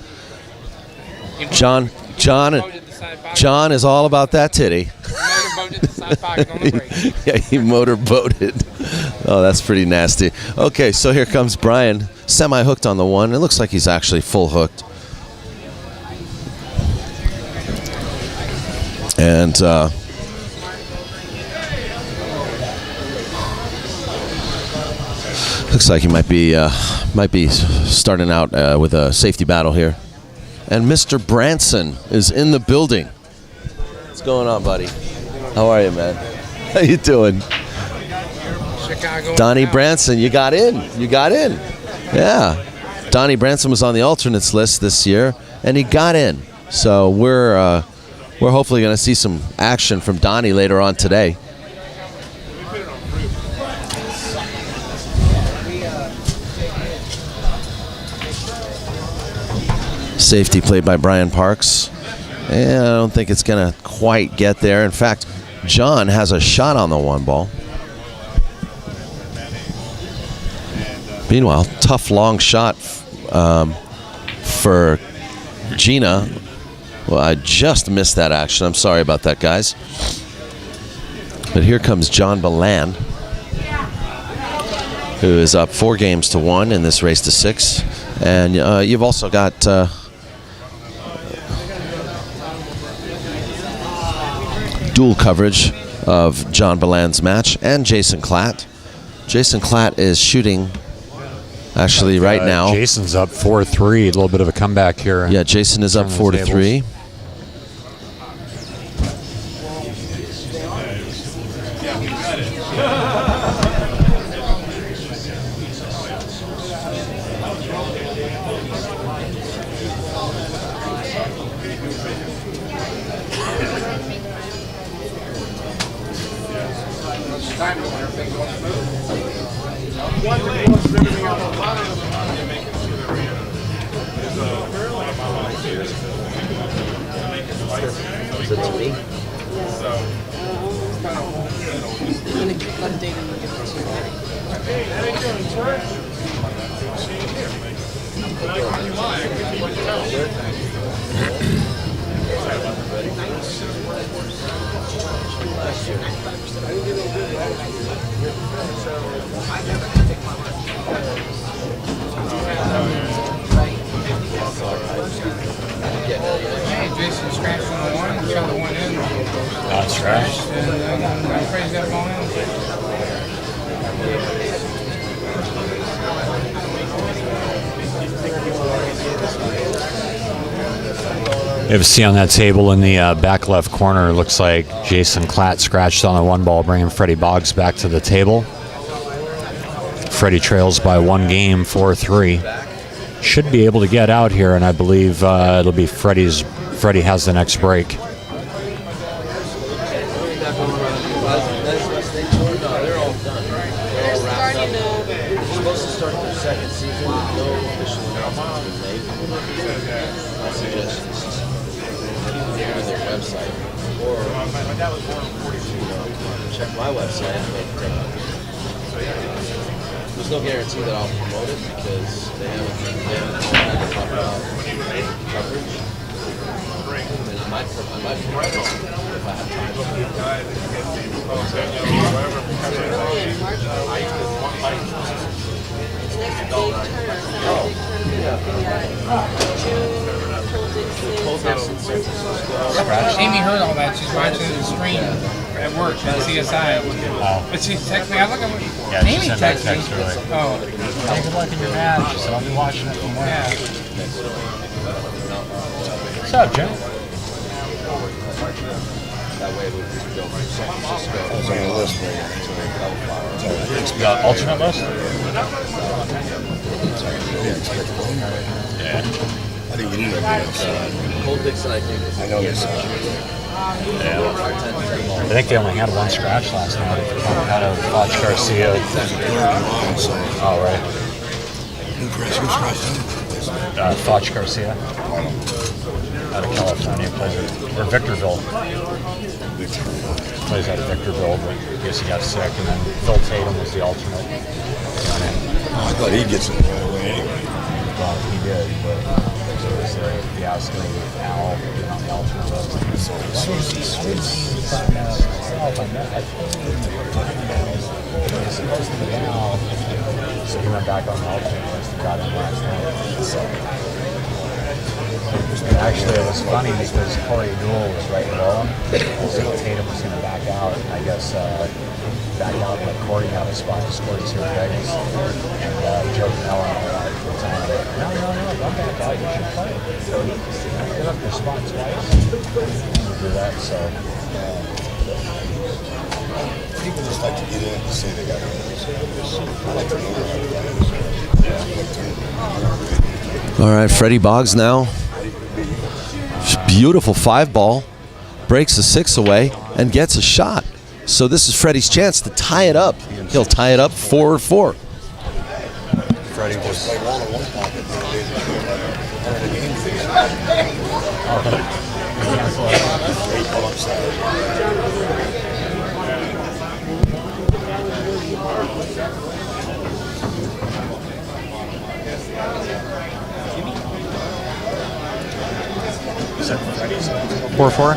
[SPEAKER 1] John is all about that titty. Yeah, he motorboated. Oh, that's pretty nasty. Okay, so here comes Brian, semi-hooked on the one. It looks like he's actually full hooked. And looks like he might be starting out with a safety battle here. And Mr. Branson is in the building. What's going on, buddy? How are you, man? How you doing?
[SPEAKER 6] Chicago.
[SPEAKER 1] Donnie Branson, you got in. Yeah. Donnie Branson was on the alternates list this year, and he got in. So we're hopefully going to see some action from Donnie later on today. Safety played by Brian Parks. And I don't think it's going to quite get there. In fact, John has a shot on the one ball. Meanwhile, tough long shot for Gina. Well, I just missed that action. I'm sorry about that, guys. But here comes John Balan, who is up 4-1 in this race to 6. And you've also got dual coverage of John Balan's match and Jason Klatt. Jason Klatt is shooting actually right now.
[SPEAKER 3] Jason's up 4-3, a little bit of a comeback here.
[SPEAKER 1] Yeah, Jason is up 4-3.
[SPEAKER 6] Jason scratched on the one and shot the one in.
[SPEAKER 3] That's right.
[SPEAKER 6] And I'm afraid he's got a ball in.
[SPEAKER 3] You have a see on that table in the back left corner. Looks like Jason Klatt scratched on the one ball, bringing Freddie Boggs back to the table. Freddie trails by 1 game, 4-3. Should be able to get out here, and I believe it'll be Freddie's. Freddie has the next break.
[SPEAKER 1] Check my website, there's no guarantee that I'll promote it because they haven't talked about coverage. I might promote it if I have time.
[SPEAKER 3] scratch?
[SPEAKER 6] Amy heard all that. She's watching the stream at work at CSI.
[SPEAKER 3] Oh.
[SPEAKER 6] But she texted me. I look at
[SPEAKER 3] Yeah, she
[SPEAKER 6] Amy
[SPEAKER 3] sent me a
[SPEAKER 6] texted
[SPEAKER 3] text
[SPEAKER 6] me.
[SPEAKER 3] earlier.
[SPEAKER 6] Oh.
[SPEAKER 3] Hey, good luck in your match. She said, I'll be watching it from work.
[SPEAKER 6] Yeah.
[SPEAKER 3] What's up, Jim? You got alternate list? Yeah.
[SPEAKER 7] I think you need to
[SPEAKER 1] Cold Dixon, I think.
[SPEAKER 7] I know this.
[SPEAKER 3] I think they only had one scratch last night. Out of Foch Garcia. Oh, right. Foch Garcia. Out of California. Plays at Victorville. Plays out of Victorville, but I guess he got sick. And then Phil Tatum was the alternate.
[SPEAKER 7] I thought he'd get some right away anyway.
[SPEAKER 3] Well, he did, but there was a fiasco with Al being on the alternate list. Supposed to be Al, so he went back on the alternate list and got in last night. And actually, it was funny because Corey Newell was right below him, so Tatum was going to back out, and I guess back out and let Corey have a spot because Corey's here in Vegas. And Joe Canella at the time, no, don't back out, you should play. Give up your spot twice. You do that, so.
[SPEAKER 7] People just like to get in and say they got it. I like to know.
[SPEAKER 1] All right, Freddie Boggs now. Beautiful 5-ball. Breaks the 6 away and gets a shot. So this is Freddie's chance to tie it up. He'll tie it up 4-4.
[SPEAKER 3] Freddie just
[SPEAKER 7] Like all in one pocket.
[SPEAKER 3] Is that Freddie's 4-4?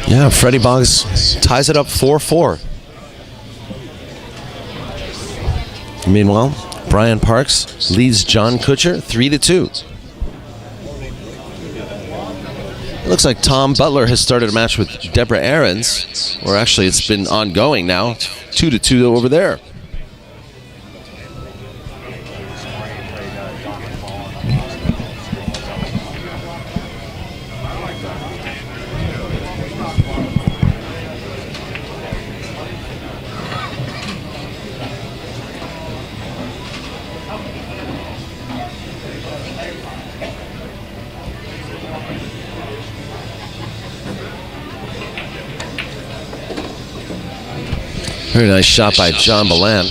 [SPEAKER 1] Yeah, Freddie Boggs ties it up 4-4. Meanwhile, Brian Parks leads John Kutcher 3-2. It looks like Tom Butler has started a match with Deborah Aarons, or actually it's been ongoing now, 2-2 over there. Very nice shot by John Balan.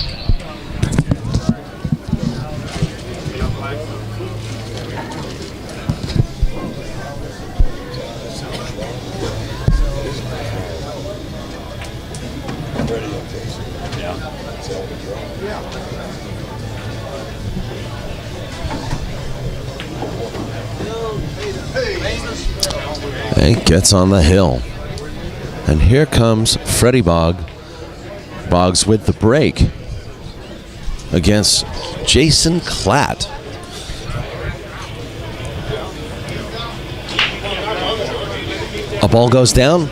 [SPEAKER 1] And gets on the hill. And here comes Freddie Boggs with the break against Jason Klatt. A ball goes down,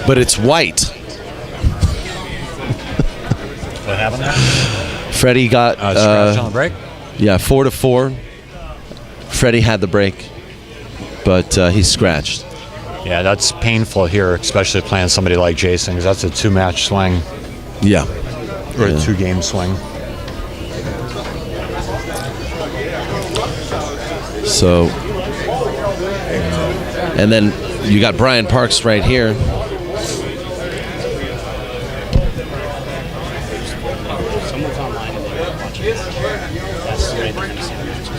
[SPEAKER 1] but it's white.
[SPEAKER 3] What happened there?
[SPEAKER 1] Freddie got
[SPEAKER 3] scratch on the break?
[SPEAKER 1] Yeah, 4-4. Freddie had the break, but he scratched.
[SPEAKER 3] Yeah, that's painful here, especially playing somebody like Jason, because that's a 2-match swing.
[SPEAKER 1] Yeah.
[SPEAKER 3] Or a 2-game swing.
[SPEAKER 1] So, and then you got Brian Parks right here.
[SPEAKER 2] Someone's online and they're watching. That's the way they're going to see the matches.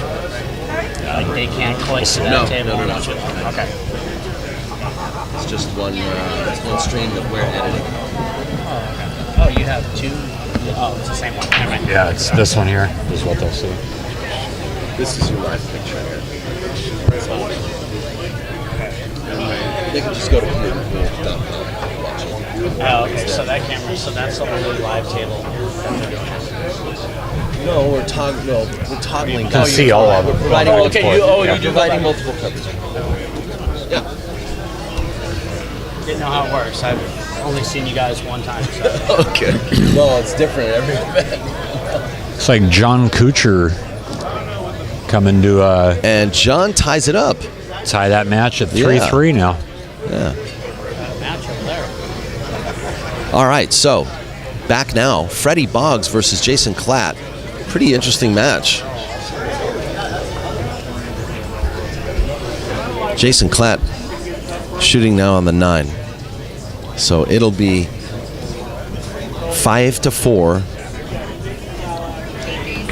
[SPEAKER 2] Like they can't click to that table and watch it. Okay.
[SPEAKER 1] It's just one stream that we're editing.
[SPEAKER 2] Oh, okay. Oh, you have two? Oh, it's the same one. Never mind.
[SPEAKER 3] Yeah, it's this one here is what they'll see.
[SPEAKER 1] This is your live picture here. They can just go to POVPOOL.com.
[SPEAKER 2] Oh, okay. So that camera, so that's the only live table.
[SPEAKER 1] No, we're toggling.
[SPEAKER 3] You can see all of it.
[SPEAKER 1] Providing
[SPEAKER 2] Okay, you do
[SPEAKER 1] providing multiple coverage. Yeah.
[SPEAKER 2] Didn't know how it works. I've only seen you guys one time. So.
[SPEAKER 1] Okay. Well, it's different every event.
[SPEAKER 3] It's like John Kuchar coming to
[SPEAKER 1] And John ties it up.
[SPEAKER 3] tie that match at 3-3 now.
[SPEAKER 1] Yeah.
[SPEAKER 2] Match over there.
[SPEAKER 1] All right, so back now. Freddie Boggs versus Jason Klatt. Pretty interesting match. Jason Klatt shooting now on the 9. So it'll be 5-4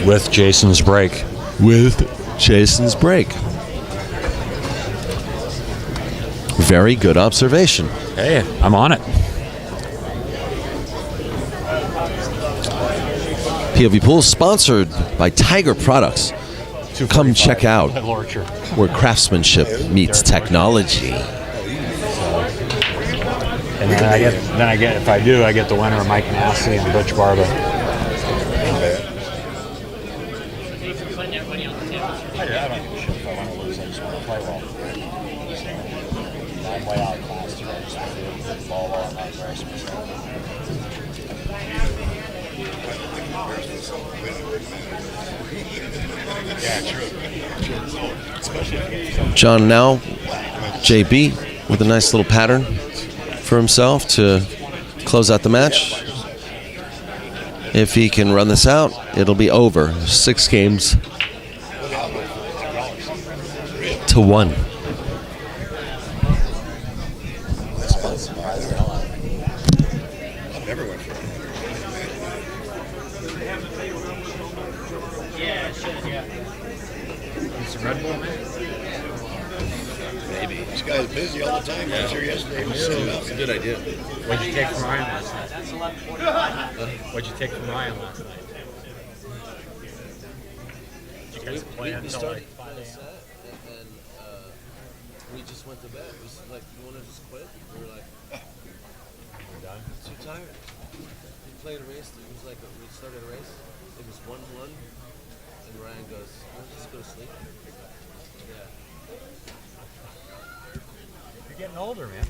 [SPEAKER 3] With Jason's break.
[SPEAKER 1] with Jason's break. Very good observation.
[SPEAKER 3] Hey, I'm on it.
[SPEAKER 1] POVPOOL sponsored by Tiger Products. Come check out where craftsmanship meets technology.
[SPEAKER 3] And then I get if I do, I get the winner of Mike Massey and Butch Barba.
[SPEAKER 1] John now, JB with a nice little pattern for himself to close out the match. If he can run this out, it'll be over. 6 games to 1.
[SPEAKER 7] This guy's busy all the time. I was here yesterday.
[SPEAKER 1] It's a good idea.
[SPEAKER 8] What'd you take from Ryan last night? What'd you take from Ryan last night? Did you guys play until like 5 a.m.?
[SPEAKER 1] And we just went to bed. We was like, you want to just quit? We were like, we're done. Too tired. We played a race. It was like we started a race. It was 1-1, and Ryan goes, "Let's just go to sleep." Yeah.
[SPEAKER 8] You're getting older, man.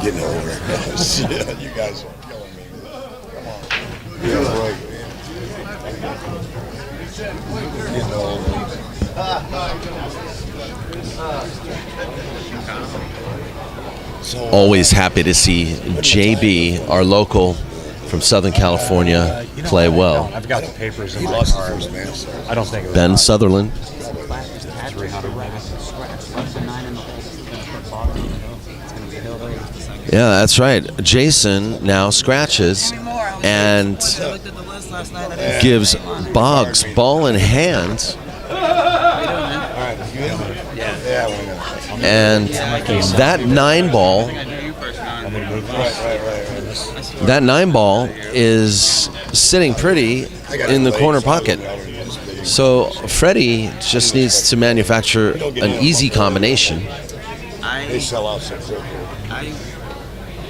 [SPEAKER 7] Getting older. Shit, you guys are killing me. Come on. Yeah, right, man. Getting older.
[SPEAKER 1] Always happy to see JB, our local from Southern California, play well.
[SPEAKER 3] I've got the papers in
[SPEAKER 7] He
[SPEAKER 3] my
[SPEAKER 7] lost
[SPEAKER 3] car.
[SPEAKER 7] the first man, so.
[SPEAKER 3] I don't think it was
[SPEAKER 1] Ben Sutherland.
[SPEAKER 3] 300
[SPEAKER 1] Yeah, that's right. Jason now scratches and gives Boggs ball in hand.
[SPEAKER 7] Yeah, we're gonna.
[SPEAKER 1] And that 9 ball, that 9 ball is sitting pretty in the corner pocket. So Freddie just needs to manufacture an easy combination.
[SPEAKER 7] They sell out so quick.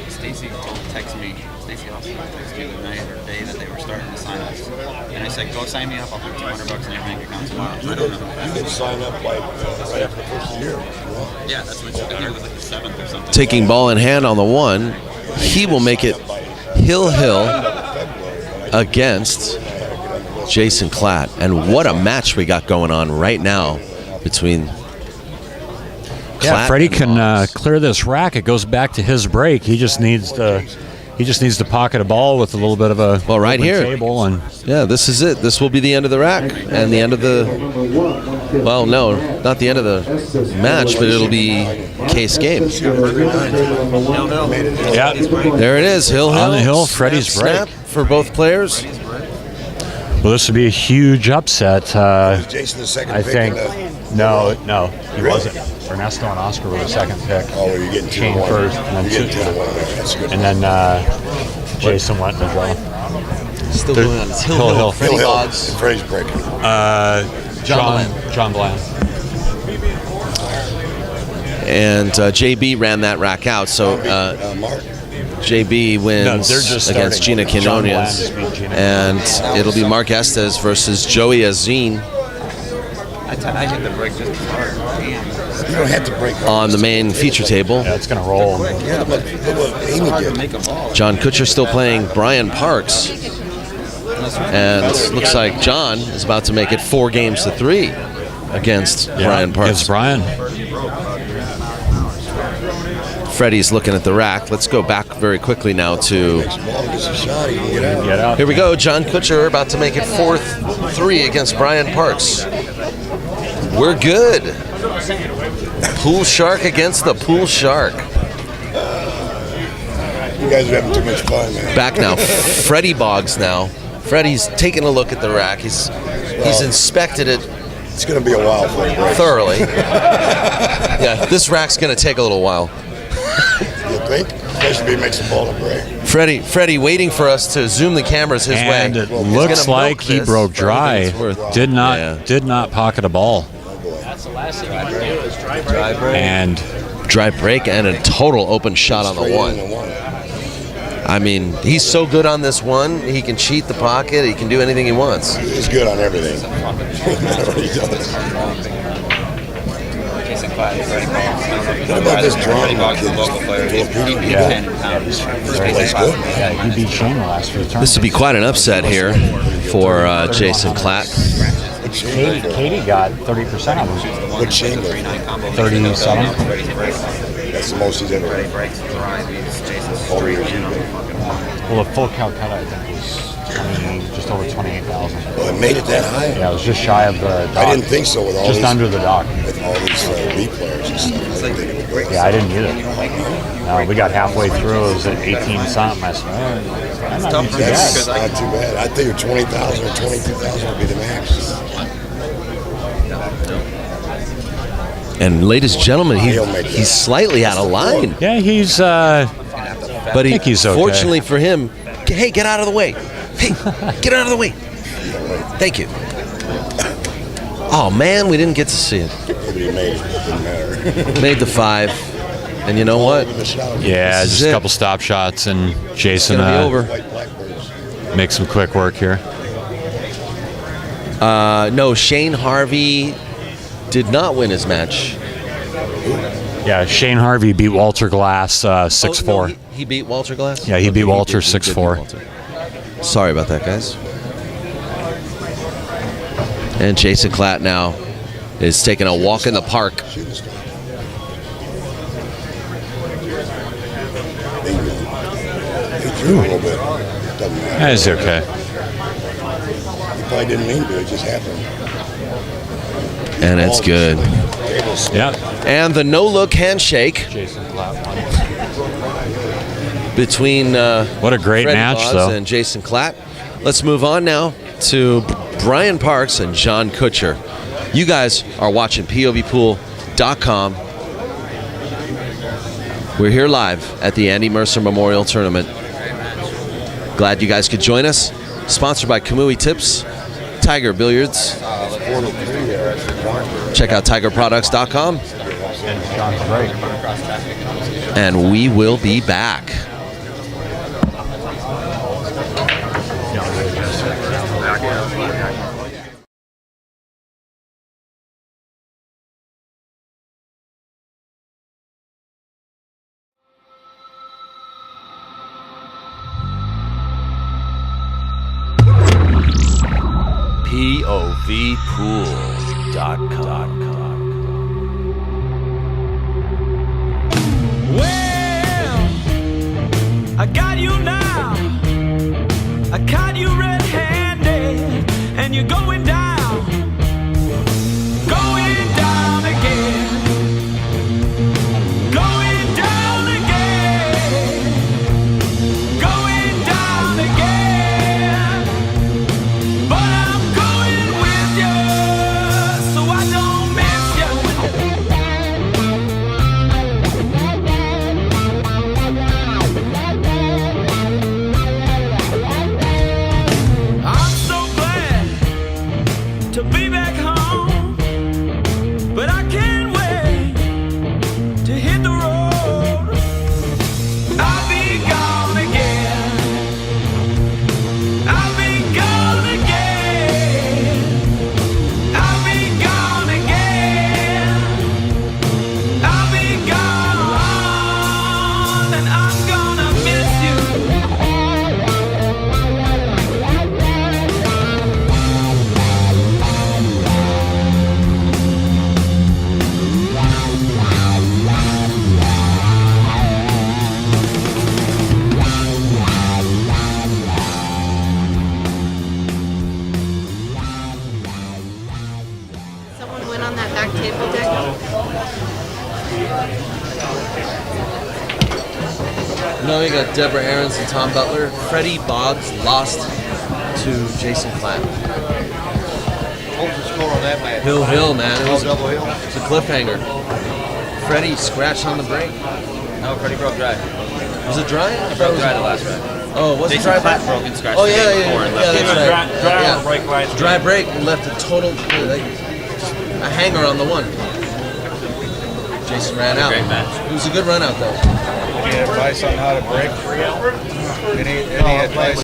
[SPEAKER 9] Stacy texted me. Stacy also texted me the night or day that they were starting to sign us, and I said, "Go sign me up. I'll put $200 in your bank account tomorrow." I don't know.
[SPEAKER 7] You can sign up like right after the first year.
[SPEAKER 9] Yeah, that's what she got. It was like the 7th or something.
[SPEAKER 1] Taking ball in hand on the 1, he will make it hill against Jason Klatt. And what a match we got going on right now between
[SPEAKER 3] Yeah,
[SPEAKER 1] Klatt
[SPEAKER 3] Freddie
[SPEAKER 1] and
[SPEAKER 3] can
[SPEAKER 1] Boggs.
[SPEAKER 3] clear this rack. It goes back to his break. He just needs to pocket a ball with a little bit of a
[SPEAKER 1] right
[SPEAKER 3] open
[SPEAKER 1] here.
[SPEAKER 3] table and
[SPEAKER 1] Yeah, this is it. This will be the end of the rack and the end of the. Well, no, not the end of the match, but it'll be case game.
[SPEAKER 3] yeah,
[SPEAKER 1] There it is, Hill.
[SPEAKER 3] On the hill, Freddie's
[SPEAKER 1] snap
[SPEAKER 3] break.
[SPEAKER 1] for both players.
[SPEAKER 3] well, this would be a huge upset.
[SPEAKER 7] Jason the second
[SPEAKER 3] I
[SPEAKER 7] pick.
[SPEAKER 3] think
[SPEAKER 7] in the,
[SPEAKER 3] no, he
[SPEAKER 7] Really?
[SPEAKER 3] wasn't. Ernesto and Oscar were the second pick.
[SPEAKER 7] oh, well, you're getting 2
[SPEAKER 3] Shane
[SPEAKER 7] to 1.
[SPEAKER 3] first, and then
[SPEAKER 7] You're getting 2 to 1. That's good.
[SPEAKER 3] And then Jason went in the draw.
[SPEAKER 1] Still
[SPEAKER 3] They're-
[SPEAKER 1] going on. It's Hill
[SPEAKER 3] Hill,
[SPEAKER 1] Hill.
[SPEAKER 3] Hill.
[SPEAKER 1] Freddie
[SPEAKER 7] Hill.
[SPEAKER 1] Boggs.
[SPEAKER 7] Freddie's breaking.
[SPEAKER 3] John Bland.
[SPEAKER 1] And JB ran that rack out. So
[SPEAKER 7] Mark.
[SPEAKER 1] JB wins
[SPEAKER 3] No, they're just
[SPEAKER 1] against Gina
[SPEAKER 3] starting. John Bland
[SPEAKER 1] Quinones.
[SPEAKER 3] is beating Gina
[SPEAKER 1] And it'll be Mark Estes versus Joey Azine
[SPEAKER 9] I hit the brake just as hard. Damn.
[SPEAKER 7] You don't have to break
[SPEAKER 1] on the main feature table.
[SPEAKER 3] Yeah, it's going to roll.
[SPEAKER 7] Yeah, look what Amy did.
[SPEAKER 1] John Kutcher still playing Brian Parks. And looks like John is about to make it 4-3 against Brian Parks.
[SPEAKER 3] Against Brian.
[SPEAKER 1] Freddie's looking at the rack. Let's go back very quickly now to...
[SPEAKER 7] Ball gets a shot, he can get out.
[SPEAKER 3] Get out.
[SPEAKER 1] Here we go. John Kutcher about to make it 4-3 against Brian Parks. We're good. Pool Shark against the Pool Shark.
[SPEAKER 7] You guys are having too much fun, man.
[SPEAKER 1] Back now. Freddie Boggs now. Freddie's taking a look at the rack. He's inspected it
[SPEAKER 7] It's going to be a while for a break.
[SPEAKER 1] thoroughly. Yeah, this rack's going to take a little while.
[SPEAKER 7] You think? Especially if he makes a ball to break.
[SPEAKER 1] Freddie waiting for us to zoom the cameras his way.
[SPEAKER 3] And it
[SPEAKER 1] He's
[SPEAKER 3] looks
[SPEAKER 1] gonna
[SPEAKER 3] like
[SPEAKER 1] milk
[SPEAKER 3] he
[SPEAKER 1] this
[SPEAKER 3] broke
[SPEAKER 1] for everything
[SPEAKER 3] dry.
[SPEAKER 1] it's worth.
[SPEAKER 3] Did not pocket a ball.
[SPEAKER 2] That's the last thing you want to do is drive break.
[SPEAKER 3] And
[SPEAKER 1] Dry break and a total open shot on the
[SPEAKER 7] Straight
[SPEAKER 1] one.
[SPEAKER 7] in the one.
[SPEAKER 1] I mean, he's so good on this one. He can cheat the pocket. He can do anything he wants.
[SPEAKER 7] He's good on everything. Whatever he does. What about this drama kid? Plays good.
[SPEAKER 3] yeah, he beat Shane the last few turns.
[SPEAKER 1] This would be quite an upset here for Jason Klatt.
[SPEAKER 3] Katie got 30% of them.
[SPEAKER 7] Good chamber.
[SPEAKER 3] 37.
[SPEAKER 7] That's the most he's ever had.
[SPEAKER 3] Well, the full Calcutta, I think, was just over 28,000.
[SPEAKER 7] Well, it made it that high?
[SPEAKER 3] Yeah, it was just shy of the dock.
[SPEAKER 7] I didn't think so with all
[SPEAKER 3] Just
[SPEAKER 7] these,
[SPEAKER 3] under the dock.
[SPEAKER 7] with all these B players and stuff. I didn't think it would break.
[SPEAKER 3] Yeah, I didn't either. We got halfway through. It was at 18 something. I said, that's not too
[SPEAKER 7] That's
[SPEAKER 3] bad.
[SPEAKER 7] not too bad. I think 20,000 or 22,000 would be the max.
[SPEAKER 1] And ladies and gentlemen, he's slightly out of line.
[SPEAKER 3] Yeah, he's.
[SPEAKER 1] But
[SPEAKER 3] think he's okay.
[SPEAKER 1] fortunately for him, hey, get out of the way. Hey, get out of the way. Thank you. Oh, man, we didn't get to see it.
[SPEAKER 7] Nobody made it. It didn't matter.
[SPEAKER 1] Made the 5. And you know what?
[SPEAKER 3] Yeah,
[SPEAKER 1] This is
[SPEAKER 3] just a
[SPEAKER 1] it.
[SPEAKER 3] couple stop shots, and Jason
[SPEAKER 1] It's gonna be over.
[SPEAKER 7] White blackbirds.
[SPEAKER 3] makes some quick work here.
[SPEAKER 1] No, Shane Harvey did not win his match.
[SPEAKER 3] Yeah, Shane Harvey beat Walter Glass 6-4.
[SPEAKER 1] Oh, no, he beat Walter Glass?
[SPEAKER 3] Yeah, he beat Walter
[SPEAKER 1] did. He did beat
[SPEAKER 3] 6-4.
[SPEAKER 1] Walter. Sorry about that, guys. And Jason Klatt now is taking a walk in the park.
[SPEAKER 7] Shooting star. He drew a little bit. Doesn't matter.
[SPEAKER 3] That's okay.
[SPEAKER 7] He probably didn't mean to. It just happened.
[SPEAKER 1] And it's good.
[SPEAKER 3] Yeah.
[SPEAKER 1] And the no-look handshake
[SPEAKER 3] Jason Klatt won.
[SPEAKER 1] between
[SPEAKER 3] What a great
[SPEAKER 1] Freddie
[SPEAKER 3] match,
[SPEAKER 1] Boggs
[SPEAKER 3] though.
[SPEAKER 1] and Jason Klatt. Let's move on now to Brian Parks and John Kutcher. You guys are watching POVPOOL.com. We're here live at the Andy Mercer Memorial Tournament. Glad you guys could join us. Sponsored by Kamui Tips, Tiger Billiards. Check out tigerproducts.com.
[SPEAKER 3] And John's break.
[SPEAKER 1] And we will be back. POVPOOL.com.
[SPEAKER 10] Well, I got you now. I caught you red-handed, and you're going down again, going down again, going down again. But I'm going with you, so I don't miss you.
[SPEAKER 1] No, you got Deborah Aarons and Tom Butler. Freddie Boggs lost to Jason Clapp.
[SPEAKER 7] What was the score on that match?
[SPEAKER 1] Hill, man. It was
[SPEAKER 7] double hill.
[SPEAKER 1] a cliffhanger. Freddie scratched on the break.
[SPEAKER 9] No, Freddie broke dry.
[SPEAKER 1] Was it dry?
[SPEAKER 9] He broke dry the last round.
[SPEAKER 1] Oh, was it
[SPEAKER 9] Jason
[SPEAKER 1] dry?
[SPEAKER 9] Clapp broke and scratched
[SPEAKER 1] Oh,
[SPEAKER 9] the
[SPEAKER 1] yeah,
[SPEAKER 9] game
[SPEAKER 1] yeah,
[SPEAKER 9] before and
[SPEAKER 1] yeah,
[SPEAKER 9] left
[SPEAKER 1] that's
[SPEAKER 9] the
[SPEAKER 1] right.
[SPEAKER 8] Dry
[SPEAKER 1] Yeah.
[SPEAKER 8] on break last
[SPEAKER 1] Dry break and left a total, like, a hanger on the one. Jason ran out.
[SPEAKER 9] Great match.
[SPEAKER 1] It was a good run out, though.
[SPEAKER 7] Any advice on how to break? Any advice